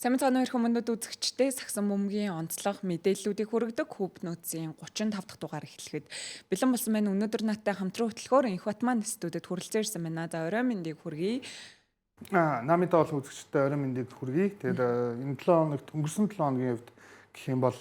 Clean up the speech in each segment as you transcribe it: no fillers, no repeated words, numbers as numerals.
Сайн мэцхан хоёр хүмүүст үзэгчтэй сагсан бөмбөгийн онцлог мэдээллүүдийг хүргэдэг Хүүб нөөцийн 35 дахь дугаар эхлэхэд бэлэн болсон байна. Өнөөдөр надтай хамтран хөтлөхөөр Инх Батман студид хүрэлцэн ирсэн байна. За орой мэндийг хүргэе. Намайдаа бол үзэгчтэй орой мэндийг хүргэе. Тэгээд энэ 7 хоногт өнгөрсөн 7 хоногийн хувьд гэх юм бол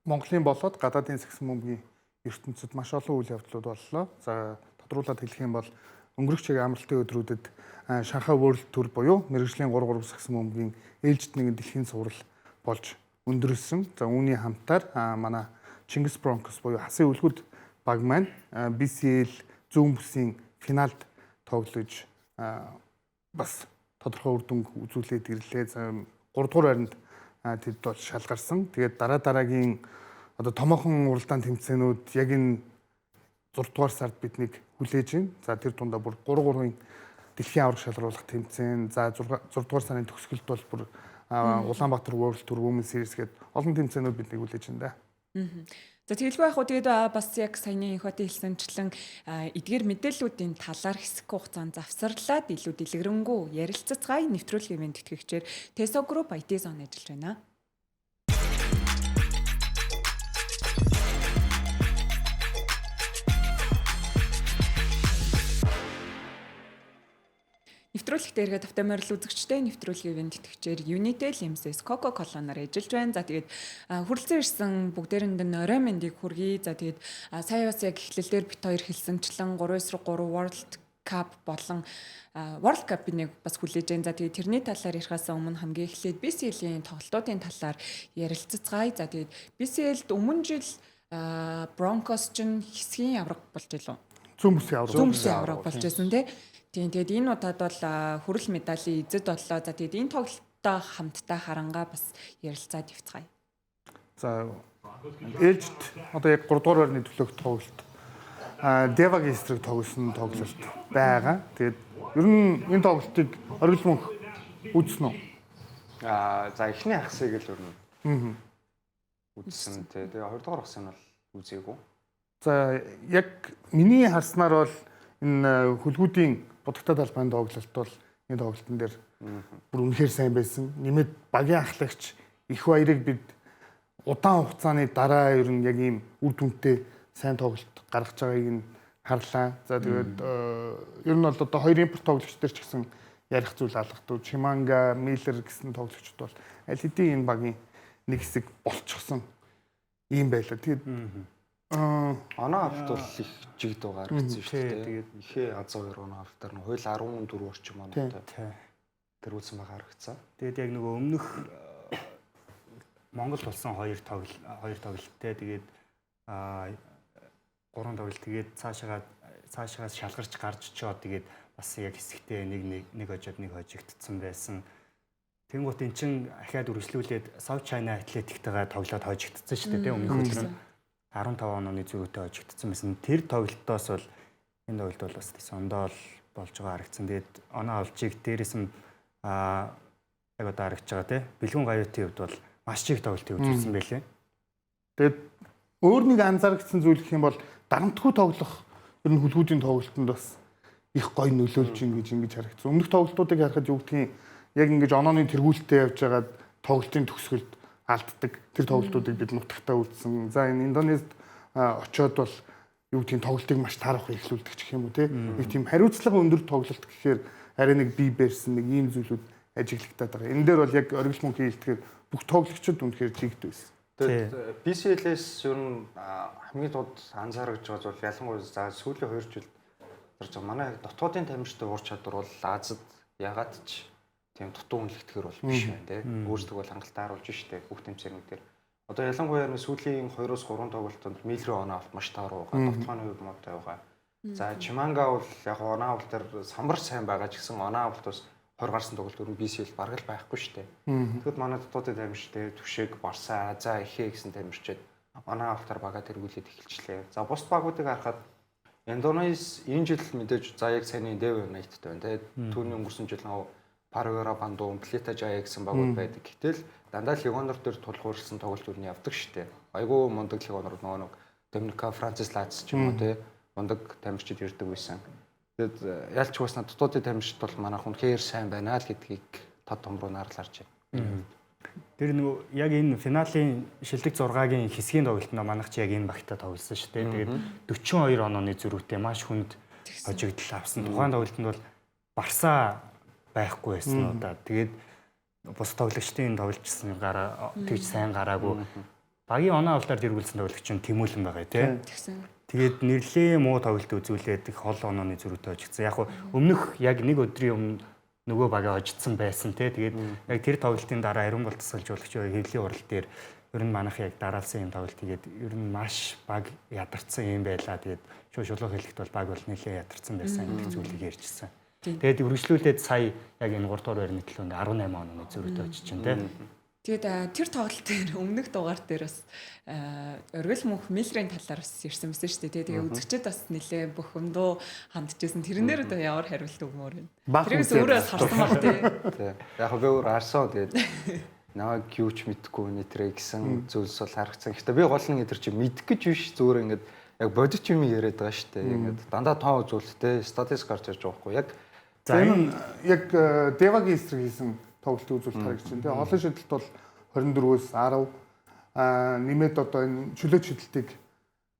Монголын болоод гадаадын сагсан бөмбөгийн ертөнцид маш олон үйл явдлууд боллоо. За тодруулаад хэлэх юм бол өнгөрөх чиг амралтын өдрүүдэд Шанхай World Tour буюу мэргэжлийн 3 сагсан бөмбөгийн ээлжид нэгэн дэлхийн цуврал болж өндөрлсөн. За үүний хамтаар манай Чингис Бронкос буюу хасын үлгүүд баг маань BCL зүүн бүсийн финалд тоглож бас тодорхой үр дүнг үзүүлээд ирлээ. За 3 дугаар байранд тэд бол шалгарсан. Тэгээд дараагийн одоо томоохон уралдаан тэмцээнүүд яг энэ 6 дугаар сард биднийг хүлээж байна. За тэр дундаа бүр 3-3-ын дэлхийн аварга шалгаруулах тэмцээн, за 6 дугаар сарын төгсгөлд бол бүр Улаанбаатар World Tour Women's Series гээд олон тэмцээнүүд биднийг хүлээж байна да. За тэгэлгүй яг хөө тэгээд бас яг саяны Инх Батын хэлсэнчлэн эдгээр мэдээллүүдийн талаар хэсэг хугацаанд завсарлаад илүү дэлгэрэнгүй ярилццгаая нэвтрүүлгийн ивент тэтгэгчээр Teso Group IT Zone ажиллаж байна. Нэвтрүүлэгт эргээд автомобиль үзэгчтэй нэвтрүүлгийн ивент тэтгэгчээр Unitel, MSS, Coca-Cola нар ажиллаж байна. За тэгээд хүрэлцэн ирсэн бүгдээрэнд нь орой мэндийг хүргэе. За тэгээд сая бас яг эхлэлээр бит хоёр хэлсэнчлэн 3-3 World Cup болон World Cup-ыг нэг бас хүлээж байна. За тэгээд тэрний талаар ярихаас өмнө хамгийн эхлээд BCL-ийн тоглолтуудын талаар ярилццгаая. За тэгээд BCL-д өмнө жил Broncos ч хэсгийн авраг болж илүү. Зүүн бүсийн авраг болж байсан тийм. Тэгээд энэ удаад бол хүрэл медалийн эзэд боллоо. За тэгээд энэ тоглолттой хамтдаа харангаа бас ярилцаад явцгаая. За ээлжид одоо яг 3 дугаар байрны төлөөх тоглолт Девагийн эсрэг тоглосон тоглолт байгаа. Тэгээд ер нь энэ тоглолтыг оргил мөнх үзсэн үү? За эхний хагасыг л ер нь үзсэн. Тэгээд 2 дугаар хагас нь бол үзээгүй. За яг миний харснаар бол энэ хөлгүүдийн будагтай талбайд тоглолт бол энэ тоглолтын дээр бүр үнэхээр сайн байсан. Нэмээд багийн ахлагч их баярыг бид удаан хугацааны дараа ер нь яг ийм үр дүнтэй сайн тоглолт гаргаж байгааг нь харлаа. За тэгээд ер нь бол одоо хоёр импорт тоглогчдэр ч гэсэн ярих зүйл алгадуу. Чиманга, Миллер гэсэн тоглогчд бол аль хэдийн энэ багийн нэг хэсэг болчихсон ийм байлаа. Тэгээд оноо авт бол их жигд байгаа гэсэн шүү дээ. Тэгээд ихээ азуу 2 оноо автаар нь хууль 14 орчим оноотой. Тэр үүсэн байгаа харагцсан. Тэгээд яг нөгөө өмнөх Монгол болсон хоёр тоглолттой. Тэгээд 3 тоглолт тэгээд цаашаас шалгарч гарч чоод тэгээд бас яг хэсэгтээ нэг хожоод нэг хожигдсон байсан. Тэнгуут эн чин ахаад үргэлжлүүлээд South China Athletic-тэйгээ тоглоод хожигдсон шүү дээ. Өмнөх өдөр нь 15 онооны зөрүүтэй хожигдсан байсан. Тэр тоглолтоос бол энэ тоглолт бол бас сондоо болж байгаа харагдсан. Тэгээд оноо олжийг дээрээс нь яг одоо харагдж байгаа тий. Бэлгүн гаюутын хувьд бол маш чиг тоглолтыг үзүүлсэн байлээ. Тэгээд өөр нэг анзаарчихсан зүйл гэх юм бол дарамтгүй тоглох ер нь хөлгүүдийн тоглолтод бас их гоё нөлөөлж ийн гэж харагдсан. Өмнөх тоглолтуудыг харахад юу гэдгийг яг ингэж онооны тэргүүлттэй явж байгаад тоглолтын төгсгөлд алддаг. Тэр тоглолтуудыг бид нутагтаа үзсэн. За энэ Индонезид очиод бол юу гэдгийг тоглолтыг маш таарах эхлүүлдэг гэх юм уу те. Нэг тийм хариуцлага өндөр тоглолт гэхээр арай нэг бие барьсан нэг ийм зүйлүүд ажиглагдаад байгаа. Энэ дээр бол яг оргил мөнхийн хэлтгэр бүх тоглогчид үнэхээр жигд байсан. Тэгээд BCL-с ер нь хамгийн тод анзаарч байгаа зүйл ялангуяа за сүүлийн 2 жил гарч байгаа. Манай дотоодын тамирчдын ур чадвар бол Азад ягаад ч тийм дутуу үнэлэгдэхэр бол биш байна те. Өөрсдөө бол хангалттай харуулж штэ бүх тэмцээнүүдээр. Одоо ялангуяа сүүлийн 2-3 тоглолтод Миллер оноо авт маш тааруу байгаа. Дотгооны хувьд муутай байгаа. За Чиманга бол яг оноо авалт дээр самбар сайн байгаа ч гэсэн оноо авалт бас 20 гарсан тоглолт өөр нь BCL бараг л байхгүй штэ. Тэгэхэд манай дотоодын тамирчтай Түшэг, Барса, за ихээ гэсэн тамирчид оноо авалтаар бага тэргүүлээд эхэлчихлээ. За бус багуудыг харахад Индонез энэ жил мэдээж за яг саяны Dev United-тэй байна те. Түүний өнгөрсөн жил Парагвара Банду, Плита Жая гэсэн багууд байдаг. Гэтэл дандаа легионер дээр тулгуурласан тоглолтууд нь явдаг штэ. Айгүй мундаг легионерууд нөгөө Доминика Францис Лац ч юм уу те. Мундаг тамирчид ирдэг байсан. Тэгээд ялч басна дотоодын тамирчид бол манайх үнэхээр сайн байна л гэдгийг тод том руу наарлаарч байна. Тэр нөгөө яг энэ финалийн шилдэг 6-гийн хэсгийн тоглолтод манайх ч яг энэ багтаа тоглосон шүү дээ. Тэгээд 42 онооны зөрүүтэй маш хүнд хожигдол авсан. Тухайн тоглолтод бол Барса байхгүй байсан уу да. Тэгээд бус тоглогчдын тоглолцсон гараа тэгж сайн гараагүй. Багийн оноо авалтаар дэргүүлсэн тоглогч нь Тэмүүлэн байгаа тий. Тэгээд нэрлээ муу тоглолт үзүүлээд их хол онооны зөрүүтэй хожигдсан. Яг өмнөх яг нэг өдрийн өмнө нөгөө багаа хожигдсан байсан тий. Тэгээд яг тэр тоглолтын дараа ариун бол тасгалжуулагч хэвлэлийн урал дээр ер нь манайх яг дараалсан юм тоглолт тэгээд ер нь маш баг ядарсан юм байлаа. Тэгээд шулуух хэлэхэд бол баг бол нэлээд ядарсан байсан гэдэг зүйлийг ярьжсэн. Тэгээд үргэлжлүүлээд сая яг энэ 3 дугаар байрны төлөө 18 онооны зөрүүтэй очиж чинь тий. Тэгээд тэр тоглолтын өмнөх дугаар дээр бас оргил мөнх Миллерийн талаар бас ирсэн байсан шүү дээ. Тэгээд үзэгчид бас нэлээ бөхөмдөө хандчихсан. Тэрнээр одоо ямар хариулт өгмөр вэ? Тэрээс өөрөө харсан баг тий. Яг би өөр харсан тэгээд намайг юу ч мэдэхгүй нэтрэ гэсэн зүйлс бол харагдсан. Гэхдээ би гол нь тэр чи мэдэх гэж биш зүгээр ингээд яг бодит юм яриад байгаа шүү дээ. Ингээд дандаа тоо үзүүлэлттэй статистик гарч ирж байгаа хгүй яг. За энэ яг Девагийн эсрэг хийсэн тоглолтын үзүүлэлт харагдаж байна. Тэгээ олон шидэлт бол 24-өөс 10 нэмээд одоо энэ чөлөө шидэлтийг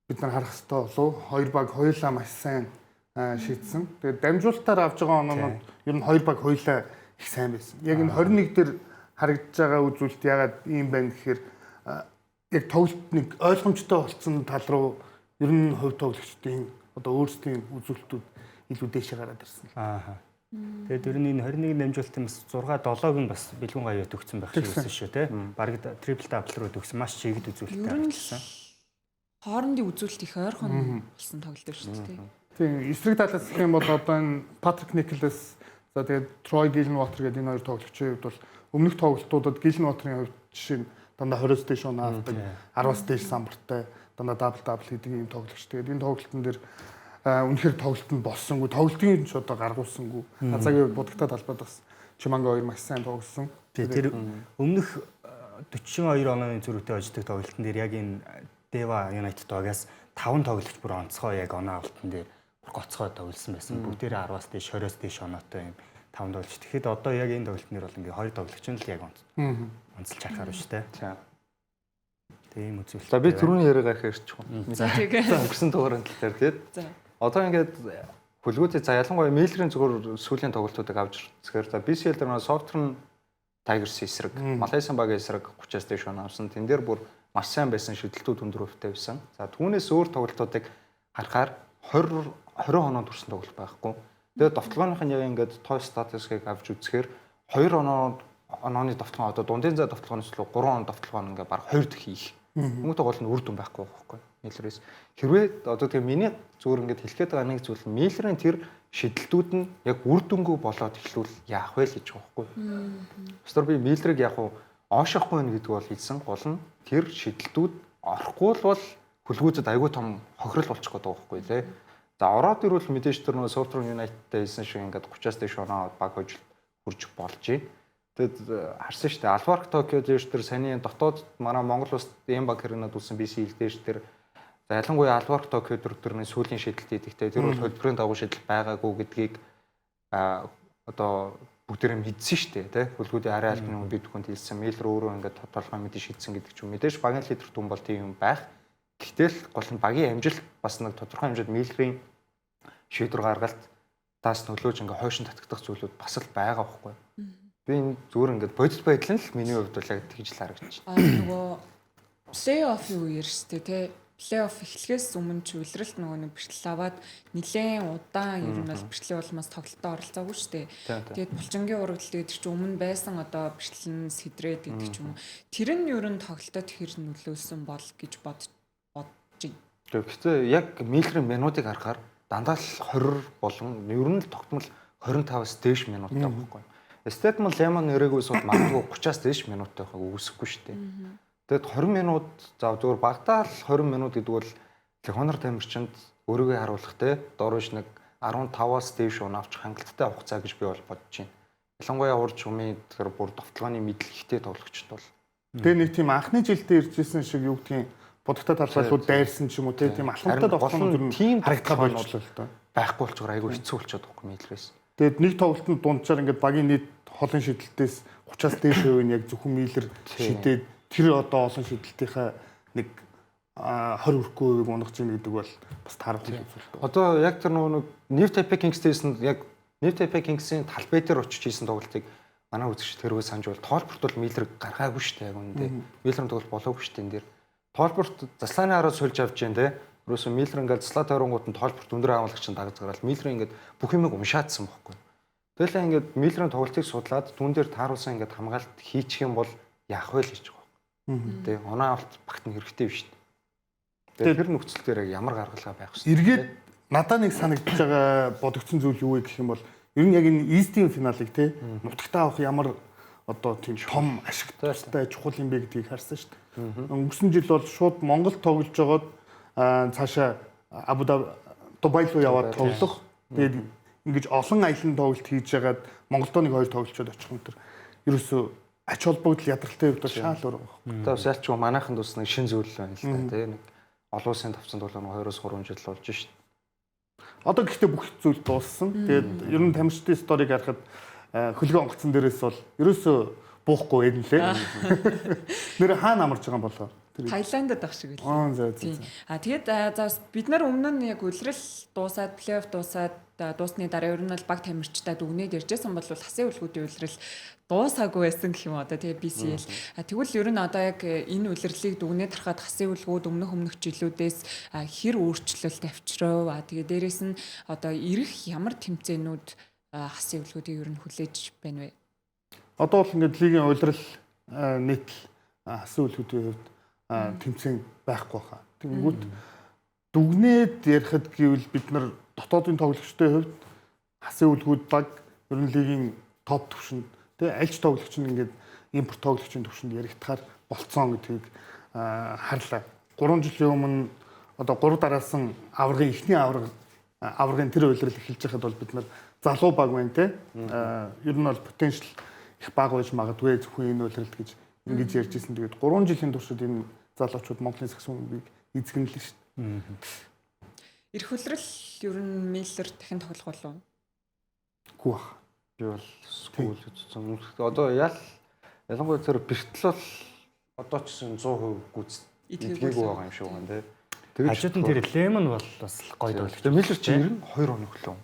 бид нар харах хэрэгтэй болов. Хоёр баг хоёулаа маш сайн шийдсэн. Тэгээд дамжуулалтаар авж байгаа оноонууд ер нь хоёр баг хоёулаа их сайн байсан. Яг энэ 21 дээр харагдаж байгаа үзүүлэлт ягаад ийм байна гэхээр яг тоглолт нэг ойлгомжтой болсон тал руу ер нь хувь тоглогчдын одоо өөрсдийн үзүүлэлтүүд илүү дээшээ гараад ирсэн. Тэгээд ер нь энэ 21 дамжуулалтын бас 6-7-г нь бас бэлгүн гаяат өгсөн байх шиг байсан шүү те. Бараг трипл дабл руу өгсөн маш чигд үзүүлэлттэй авчихсан. Хоорондын үзүүлэлт их ойрхон болсон тоглолт шүү дээ. Тийм эсрэг талаас гэх юм бол одоо энэ Патрик Никлас за тэгээд Трой Гилнвотер гэдэг энэ хоёр тоглогчийн хувьд бол өмнөх тоглолтуудад Гилнвотерийн хувьд жишээ нь дандаа 20-с дээш оноо авдаг, 10-с дээш самбартай дандаа дабл хийдэг юм тоглогч. Тэгээд энэ тоглолтын дээр үнэхээр тоглолтод болсонгүй, тоглолтын ч одоо гаргуулсангүй. Хазаагийн будагтай талбайд бас Чиманга хоёр маш сайн тоглосон. Тэр өмнөх 42 онооны зөрүүтэй хождог тоглолтын дээр яг энэ Дева Юнайтед багаас 5 тоглогч бүр онцгой яг оноо авалтан дээр гоцгой тоглосон байсан. Бүгдээрээ 10-аас дээш 20-оос дээш оноотой юм 5 тоглогч. Тэгэхэд одоо яг энэ тоглолтын дээр бол ингээ 2 тоглогч нь л яг онцолж харахаар шүү дээ. Тийм үзүүлэлт. За би түрүүний яриагаа хэрч хүн. За тэгээ. Өнгөрсөн дугаарын тал дээр тэгээд. За. Одоо ингээд хөлгүүдээ за ялангуяа Миллерийн зүгээр сүүлийн тоглолтуудыг авч үзэхээр за BCL дээр нөө Southern Tigers эсрэг, Malaysian багийн эсрэг 30-аас дээш оноо авсан. Тэн дээр бүр маш сайн байсан шидэлтүүд өндөр хувьтай байсан. За түүнээс өөр тоглолтуудыг харахаар 20 оноо төрсэн тоглолт байхгүй. Тэгээд довтлогооных нь яг ингээд той статистикийг авч үзэхээр 2 онооны довтлогоо одоо дундын зай довтлогооноос л 3 оноо довтлогоо нь ингээд баг 2 дэх хийх. Хүмүүст гол нь үр дүн байхгүй байхгүй. Миллерээс хэрвээ одоо тэгээ миний зүгээр ингээд хэлэхэд байгаа нэг зүйл нь Миллерийн тэр шидэлтүүд нь яг үр дүнгүй болоод эхлүүл яах вэ гэж байгаа байхгүй. Өстөр би Миллерийг яг оошохгүй нэ гэдэг бол хэлсэн гол нь тэр шидэлтүүд орохгүй бол хөлгүүдэд аягүй том хохирол болчих гээд байгаа байхгүй тий. За ороод ирвэл мэдээж тэр нөө Southern United-тэй хэлсэн шиг ингээд 30-аас дээш оноо баг хожил хурж болж байна. Тэгэд харсан шүү дээ. Алварк Токио дээш тэр саний дотоод манай Монгол улсад ийм баг хэрнээд үлсэн BCL дээш тэр за ялангуяа Алварк Токио төрний сүүлийн шийдэлт хийхдээ тэр бол хөдөлгөөний дагуу шийдэл байгаагүй гэдгийг одоо бүгдээрээ мэдсэн шүү дээ. Тэ хөлгүүдийн арай албаны хүн бид бүхэнд хэлсэн. Миллер өөрөө ингээд тодорхой мэдээ шийдсэн гэдэг ч юм. Мэдээж багийн лидер түн бол тийм юм байх. Гэтэл гол нь багийн амжилт бас нэг тодорхой хэмжээнд Миллерийн шийдвэр гаргалт таас нөлөөж ингээ хойшин татагдах зүйлүүд бас л байгаа байхгүй. Би энэ зүгээр ингээд бодит байдал нь л миний хувьд бол яг тэгж л харагдаж байна. Нөгөө плей-оффын үеэр шүү дээ тий. Плей-офф эхлэхээс өмнө ч үлрэлт нөгөө нэг бэртэл аваад нэлээд удаан ер нь бол бэртлийн улмаас тоглолтод оролцоогүй шүү дээ. Тэгээд булчингийн урагдлал гэдэг чинь өмнө байсан одоо бэртлэн сэдрээд гэдэг ч юм уу. Тэр нь ер нь тоглолтод хэр нөлөөлсөн бол гэж бодож байна. Гэхдээ яг Миллерийн минутыг харахаар дандаа л 20 болон ер нь л тогтмол 25-аас дээш минуттай байхгүй. Стедмон Лемон нэрэгээс бол магадгүй 30-аас дээш минуттай байхаг үгүйсэхгүй шүү дээ. Тэгэд 20 минут за зөвхөн багтаа л 20 минут гэдэг бол Хонор тамирчинд өөрийгөө харуулах те дорвиш нэг 15-аас дээш он авчих хангалттай хугацаа гэж би бол бодож байна. Ялангуяа урд чумын тэр бүр довтлооны мэдлэгтэй тоглогчд бол. Тэгээ нэг тийм анхны жилдээ иржсэн шиг юу гэдгийг будагтай талбайлууд дайрсан ч юм уу тийм алхамтай тоглоом тийм харагдах болчихлоо л доо. Байхгүй болчоор айгүй хэцүү болчиход байгаа юм Миллерээс. Тэгээд нэг тоглолтод дунджаар ингээд багийн нийт холын шидэлтээс 30-аас дээш хувийн яг зөвхөн Миллер шидээд тэр одоо олон шидэлтийнхаа нэг 20 хүрэхгүй унгаж ийн гэдэг бол бас таарахгүй зүйл. Одоо яг тэр нэг New Taipei Kings-ээс яг New Taipei Kings-ийн талбай дээр очиж хийсэн тоглолтыг манай үзэгч тэргөө санаж бол тоолборт бол Миллер гаргаагүй шүү дээ яг үүндээ. Миллерын тоглолт болоогүй шүү дээ энэ дээр. Тоолборт заслааны хараа сольж авч जैन те. Ерөөсөө Миллер ингээд заслаа тойронгууд нь тоолборт өндөр агуулгач нь дагаж гараад Миллер ингээд бүх юмыг умшаадсан байхгүй. Тэгэл ингээд Миллерын тоглолтыг судлаад түн дээр тааруулсан ингээд хамгаалт хийчих юм бол яах вэ л гэж байгаа. Тэ оноо авалт багт нь хэрэгтэй биш шүү дээ. Тэр нөхцөл дээр ямар гаргалгаа байх вэ? Эргээд надад нэг санагдаж байгаа бодогдсон зүйл юу вэ гэх юм бол ер нь яг энэ East-ийн финалыг те нутагтаа авах ямар одоо тийм том ашигтай чухал юм бэ гэдгийг харсан шүү дээ. Өнгөрсөн жил бол шууд Монголд тоглож байгаад цаашаа Дубай руу яваад тоглох. Тэгээд ингэж олон аялын тоглолт хийж ягаад Монголдоо нэг хоёр тоглолцоод очих юм тэр ерөөсөө ач холбогдол ядралтай хувьд шаал өөр байна. Одоо сайлчгүй манайхан тус нэг шин зүйл байна л да тийм нэг олон улсын тавцсан тоглоом 2-3 жил болж шít. Одоо гэхдээ бүх зүйл дууссан. Тэгээд ер нь тамирчдын сториг харахад хөлгөө онгоцсон дээрээс бол ерөөсөө буухгүй юм лээ. Нэр хаана амарч байгаа юм болоо? Таиландд ах шиг л. За. Тэгээд за бид нар өмнө нь яг үлрэл дуусаад плей-офф дуусаад дуусны дараа ер нь бол баг тамирчтай дүгнээд иржсэн бол хасын үлгүүдийн үлрэл дуусаагүй байсан гэх юм одоо тэгээ BCL. Тэгвэл ер нь одоо яг энэ үлрэлийг дүгнээд харахад хасын үлгүүд өмнөх жилүүдээс хэр өөрчлөлт авчрав. Тэгээ дээрэс нь одоо ирэх ямар тэмцээнүүд хасын үлгүүдийг ер нь хүлээж байна вэ? Одоо бол ингээд лигийн улирал нийт хасын үлгүүдийн хувьд тэмцээн байхгүй хаа. Тэнгүүд дүгнээд ярихад гэвэл бид нар дотоодын тоглогчтой хувьд хасын үлгүүд баг ер нь лигийн топ түвшинд тэгээ альч тоглогч нь ингээд импорт тоглогчийн түвшинд яригдахаар болцсон гэдгийг харлаа. 3 жилийн өмнө одоо 3 дараасан аваргын эхний аваргын тэр улирал эхэлж байхад бол бид нар залуу баг байна те. Ер нь бол потенциал их бага байж магадгүй зөвхөн энэ улиралд гэж ингэж ярьж ирсэн. Тэгээд 3 жилийн туршид энэ залуучууд Монголын саксофоныг эзэгнэлээ шүү дээ. Ирэх улирал ер нь Миллер дахин тоглох болов уу? Үгүй бах. Би бол скул үзсэн. Одоо ялангуяа тэр бэртэл бол одоо ч гэсэн 100% гүц идгээгүй байгаа юм шиг байна те. Хажууд нь тэр Лемон бол бас гоё тоглогч. Тэгээ Миллер чи 92 оны хөлөө.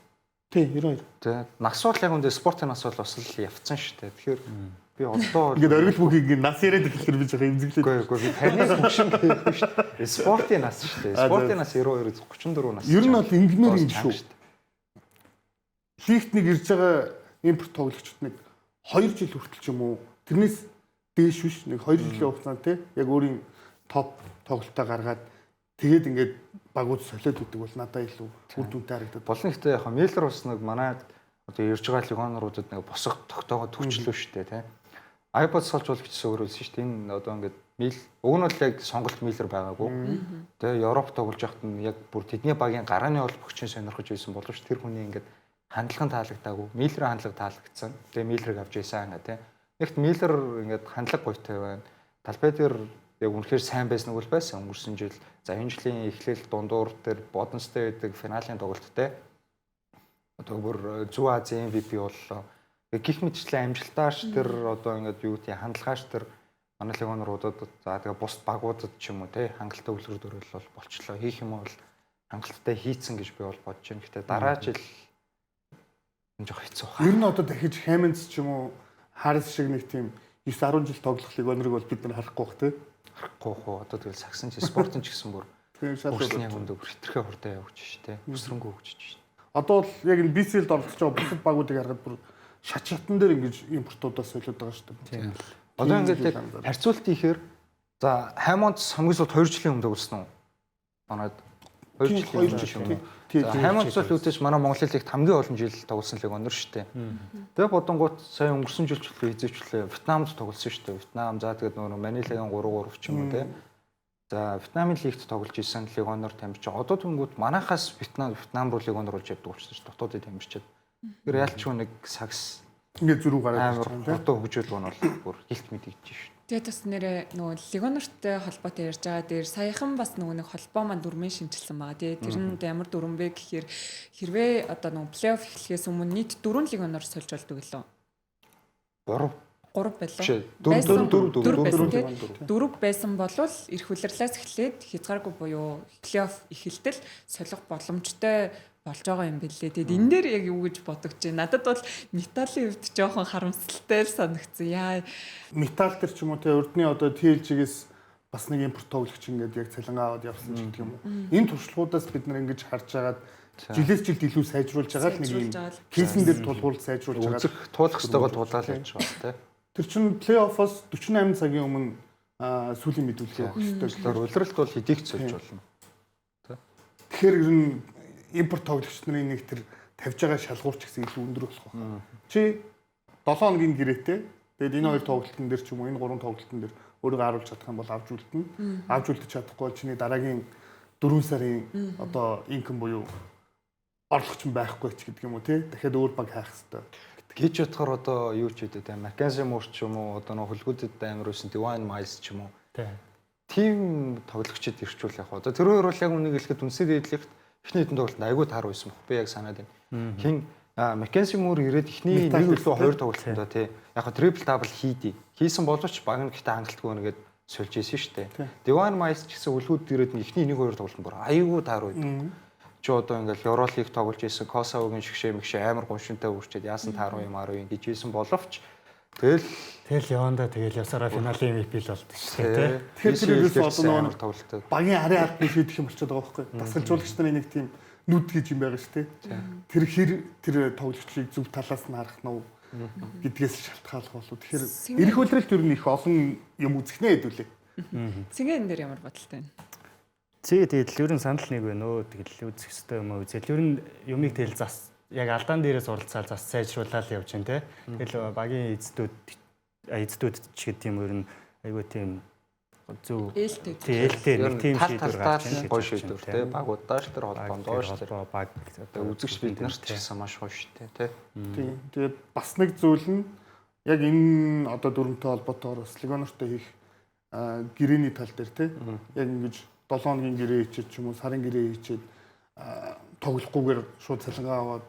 Тий, 92. Тэ. Нас бол яг үндэ спортын нас бол бас л явцсан шүү дээ. Тэгэхээр би одоо ингээд оргил бүхийг нас яриад ирэхээр би жоохон эмзэглээд. Үгүй би таньс хөшин гэхгүй шүү дээ. Спортын нас шүү дээ. Спортын нас 92 34 нас. Ер нь бол ингмээр юм шүү. Лигт нэг ирж байгаа импорт тоглогчд нэг 2 жил хүртэл ч юм уу тэрнээс дээш биш нэг 2 жилийн хугацаанд те яг өөрийн топ тоглолтоо гаргаад тэгээд ингээд багууд солиод өгдөг бол надад илүү үр дүнтэй харагдаад. Болно гэхдээ яг Миллер бас нэг манай одоо ирж байгаа лигоноруудад нэг босго тогтоогоо төгчлөө шүү дээ те. iPod солж бол бичсэн өөрөөсөн шүү дээ. Энэ одоо ингээд уг нь бол яг сонголт Миллер байгаагүй. Тэгээ Европ тоглож байхад нь яг бүр тэдний багийн гарааны холбогчийн сонирхож байсан боловч тэр хүний ингээд хандлага таалагдаагүй. Миллерийн хандлага таалагдсан. Тэгээ Миллерийг авч яйсан ингээ те. Нэгт Миллер ингээд хандлага гойтой байна. Талбай дээр яг үнэхээр сайн байсан үг байсан өнгөрсөн жил. За энэ жилийн эхлэл дундуур дээр Боденстэй байдаг финалийн тоглолт те. Одоо бүр Зүүн Азийн MVP боллоо. Гэх мэтчлэн амжилтааш тэр одоо ингээд юу гэдэг хандлагааш тэр манай легионеруудад за тэгээ бус багуудад ч юм уу те хангалттай үлгэр дөрөл болчлоо. Хийх юм бол хангалттай хийцэн гэж би бол бодож байна. Гэхдээ дараа жил энэ жоох хэцүү байна. Ер нь одоо дахиж Хэмэндс ч юм уу Харис шиг нэг тийм 9-10 жил тоглох легионерыг бол бид нар харахгүй бах те. Харахгүй хөө одоо тэгэл сагсан чи спортын ч гэсэн бүр тийм шалгуулсан яг өндөө хитрхээ хурдан явж штэ. Өсрөнгөө хөгжиж штэ. Одоо л яг энэ BCL-д оролцож байгаа бусад багуудыг харахад бүр шат шатан дээр ингэж импортуудаас солиод байгаа шүү дээ. Тийм. Одоо ингээд яг харьцуулт хийхээр за Хаймондс хамгийн сүүлд 2 жилийн өмнө төгссөн үү? Манайд 2 жилийн өмнө. Хаймондс бол үүдэж манай Монголын лигт хамгийн олон жил тоглосон легионер шүү дээ. Тэгээ бодонгууд сая өнгөрсөн жил ч эзээчлээ Вьетнамд тоглосон шүү дээ. Вьетнам за тэгээд нөгөө Манилагийн 3-3 ч юм уу те. За Вьетнамын лигт тоглож исэн легионер тамирч. Одоо тэнгууд манайхаас Вьетнам руу легионер болж явдаг учраас дотоодын тамирчид. Тэр ялчгүй нэг сагс ингээд зөрүү гараад ирж байгаа. Одоо хөгжүүлг нь бол бүр хилт мэдэгдэж шүү. Тэгээд бас нэрээ нөгөө легионертэй холбоотой ярьж байгаа дээр саяхан бас нөгөө нэг холбоо маань дүрмэн шинжилсэн байгаа. Тэгээд тэр нь ямар дүрм бэ гэхээр хэрвээ одоо нөгөө плей-офф эхлэхээс өмнө нийт 4 легионер сольж болдог лөө. 3 байлаа. Биш, Байсан. 4 Дөрв байсан тий. 4. 4 байсан болвол эрх улирлаас эхлээд хязгааргүй буюу плей-офф эхэлтэл солих боломжтой болж байгаа юм бэлээ. Тэгэд энэ дээр яг юу гэж бодогч байна. Надад бол металлын хувьд жоохон харамсалтай л санагдсан. Яа Металл төр ч юм уу те урдны одоо TLG-гээс бас нэг импорт тоглогч ингээд яг цалингаа аваад явсан ч гэх юм уу. Энэ туршлагуудаас бид нар ингэж харж агаад жилээс жилд илүү сайжруулж байгаа л нэг юм хийсэн дээр тулгуур сайжруулж байгаа. Үзэх туулах ёстойгоо туулаад явж байгаа тий. Тэр чинь плей-оффоос 48 цагийн өмнө сүүлийн мэдүүлэг өгөх ёстой. Тэгэхээр улиралт бол хэдийх цөлж болно. Тэгэхээр ер нь импорт тоглогч нарын нэг тэр тавьж байгаа шалгуур ч гэсэн илүү өндөр болох байна. Чи 7 хоногийн гэрээтэй тэгээд энэ хоёр тоглолтын дээр ч юм уу энэ гурван тоглолтын дээр өөрийгөө харуулж чадах юм бол авч үлдэнэ. Авч үлдэж чадахгүй бол чиний дараагийн 4 сарын одоо инком буюу орлогч нь байхгүй ч гэдэг юм уу тий. Дахиад өөр баг хайх хэрэгтэй. Гэж бодохоор одоо юу ч үдэ те Маккензи Мур ч юм уу одоо нэг хөлгүүдэд амар байсан Divine Miles ч юм уу. Тим тоглогчид ирчүүл яг. Одоо тэр хоёр бол яг үнийг хэлэхэд үнсээр идэлхт эхний хэдэн тоглолтод айгүй таар байсан бох. Би яг санаад байна. Хин Маккензи Мур ирээд эхний 1 илүү 2 тоглолтондоо тий. Яг трипл дабл хийдий. Хийсэн боловч баг нь гэхдээ хангалтгүй нэгээд сольж ийсэн шүү дээ. Divine Miles ч гэсэн хөлгүүд ирээд эхний 1-2 тоглолтод бүр айгүй таар байд. Чи одоо ингээл Евролиг тоглож исэн Косовогийн шгшээ мэгшээ амар гоншинтай үрчээд яасан тааруу юм аруу гэж исэн боловч тэгэл яванда тэгэл ясараа финалийн MVP л болдог шүү дээ. Тэгэхээр тэр одоо амар тоглолтод багийн арын албаны шийдэх юм болчиход байгаа байхгүй. Дасгалжуулагч нарын нэг тийм нүд гэж юм байгаа шүү дээ. Тэр хэр тэр тоглогчийг зөв талаас нь харах нь гэдгээс шалтгаалх болов. Тэгэхээр эрх улиралт ер нь их олон юм үзэхнэ хэдүүлээ. Цэгээ энэ дээр ямар бодолтой байна? Тэгээд ер нь санал нэг байна өө тэгэл үзэх хэрэгтэй юм уу үзэл ер нь юмыг тэгэл зас яг алдаан дээрээс уралцаал зас сайжруулаад явж байна те. Тэгэл багийн эзэдүүд ч гэдэг юм ер нь айгүй тийм зөв ээлтэй нэг тийм шийдвэр гарч байна. Гоё шийдвэр те. Багуудаас тэр холбоонд доош тэр баг одоо үзэгч бид нар ч гэсэн маш гоё шүү дээ те. Тийм. Тэгээд бас нэг зүйл нь яг энэ одоо дүрмтэй холбоотойгоор бас Легонортой хийх гэрээний тал дээр те. Яг ингэж 7 хоногийн гэрээ хийчихэд ч юм уу сарын гэрээ хийчихэд тоглохгүйгээр шууд цалингаа аваад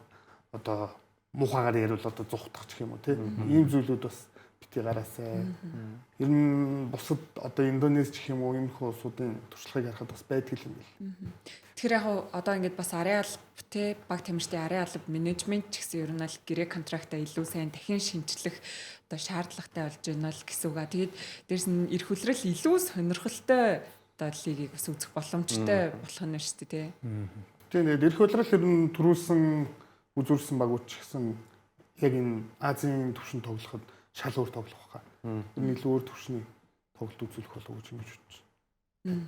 одоо муухагаар ярил одоо зугтах гэх юм уу тийм ийм зүйлүүд бас бити гараасай. Ер нь бусад одоо Индонез гэх юм уу энэ хөө улсуудын туршлагыг харахад бас байдаг юм бэл. Тэгэхээр яг одоо ингээд бас арын алба те баг тамирчдын арын алба менежмент ч гэсэн ер нь л гэрээ контрактаа илүү сайн дахин шинжлэх одоо шаардлагатай болж байна л гэсэн үг. Тэгээд дээрс нь эрх улирал илүү сонирхолтой одоо лигийг бас үзэх боломжтой болох нь шүү дээ тий. Тийм нэг эрх улирал ер нь төрүүлсэн үзүүлсэн багууд ч гэсэн яг энэ Азийн түвшинд тоглоход шал өөр тоглох хаа. Энэ илүү өөр түвшний тоглолт үзүүлэх болов уу гэж бодож байна.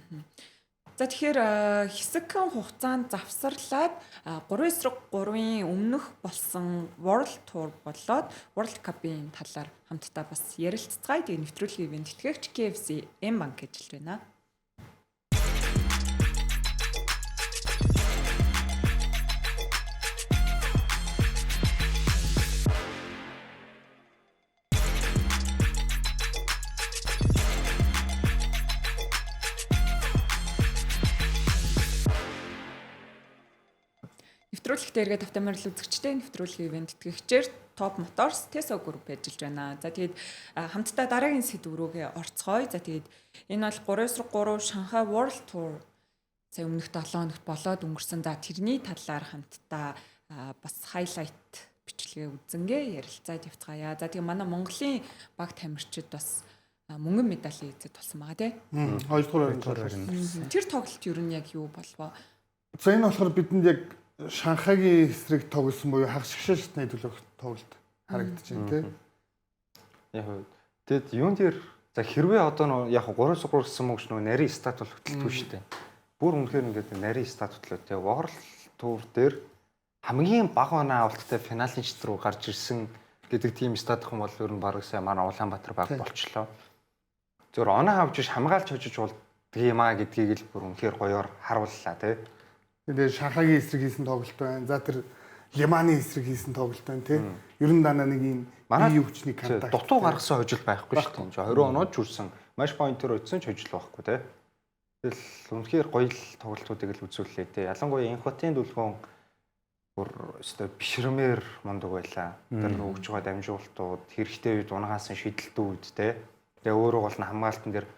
За тэгэхээр хэсэгхэн хугацаанд завсарлаад 3-3-ийн өмнөх болсон World Tour болоод World Cup-ийн талаар хамтдаа бас ярилцгаая. Тэгээ нэвтрүүлгийн ивент тэтгэгч KFC M-Bank ажиллаж байна. Нэвтрүүлэгтээ эргээд автомобиль үзэгчтэй нэвтрүүлгийн ивент тэтгэгчээр Top Motors Tesla Group ажиллаж байна. За тэгээд хамтдаа дараагийн сэдв рүүгээ орцгоё. За тэгээд энэ бол 3-3 Шанхай World Tour сая өмнөх 7 хоногт болоод өнгөрсөн. За тэрний талаар хамтдаа бас хайлайт бичлэгээ үзэнгээ ярилцаад явцгаая. За тэгээд манай Монголын баг тамирчид бас мөнгөн медалийн эзэд болсон байгаа тийм. Хоёрдугаар Тэр тоглолт юу нь яг юу болвоо? За энэ болохоор бидэнд яг Шанхайгийн эсрэг тоглосон буюу хагас шгшээ шатны төлөөх тоглолт харагдаж байна тийм. Яг тэгэд юун дээр за хэрвээ одоо яг 3-3 гэсэн мөгч нөгөө нарийн стат бол хөтөлтөө шүү дээ. Бүр үнэхээр ингээд нарийн стат хөтлөө тийм. World Tour дээр хамгийн бага оноо авалттай финалийн чит рүү гарч ирсэн гэдэг тийм статх юм бол ер нь бараг сая манай Улаанбаатар баг болчлоо. Зөвөр оноо авч иш хамгаалж хожиж болдго юм а гэдгийг л бүр үнэхээр гоёор харууллаа тийм. Тэгээд Шанхайгийн эсрэг хийсэн тоглолт байна. За тэр Лиманы эсрэг хийсэн тоглолт байна тийм. Ер нь дандаа нэг юм бие хүчний контакт. Дутуу гаргасан хожил байхгүй шүү дээ. 20 оноо ч үрсэн. Маш поинтер өдсөн ч хожил байхгүй тийм. Тэгэл үнэхээр гоё л тоглолтуудыг л үзүүллээ тийм. Ялангуяа Инхотын дүлгөөн бүр өстой бишрэмээр мундаг байлаа. Тэр өгж байгаа дамжуултууд хэрэгтэй үед унагаас нь шидэлтэн үед те. Тэгээ өөрөө гол нь хамгаалтан дээр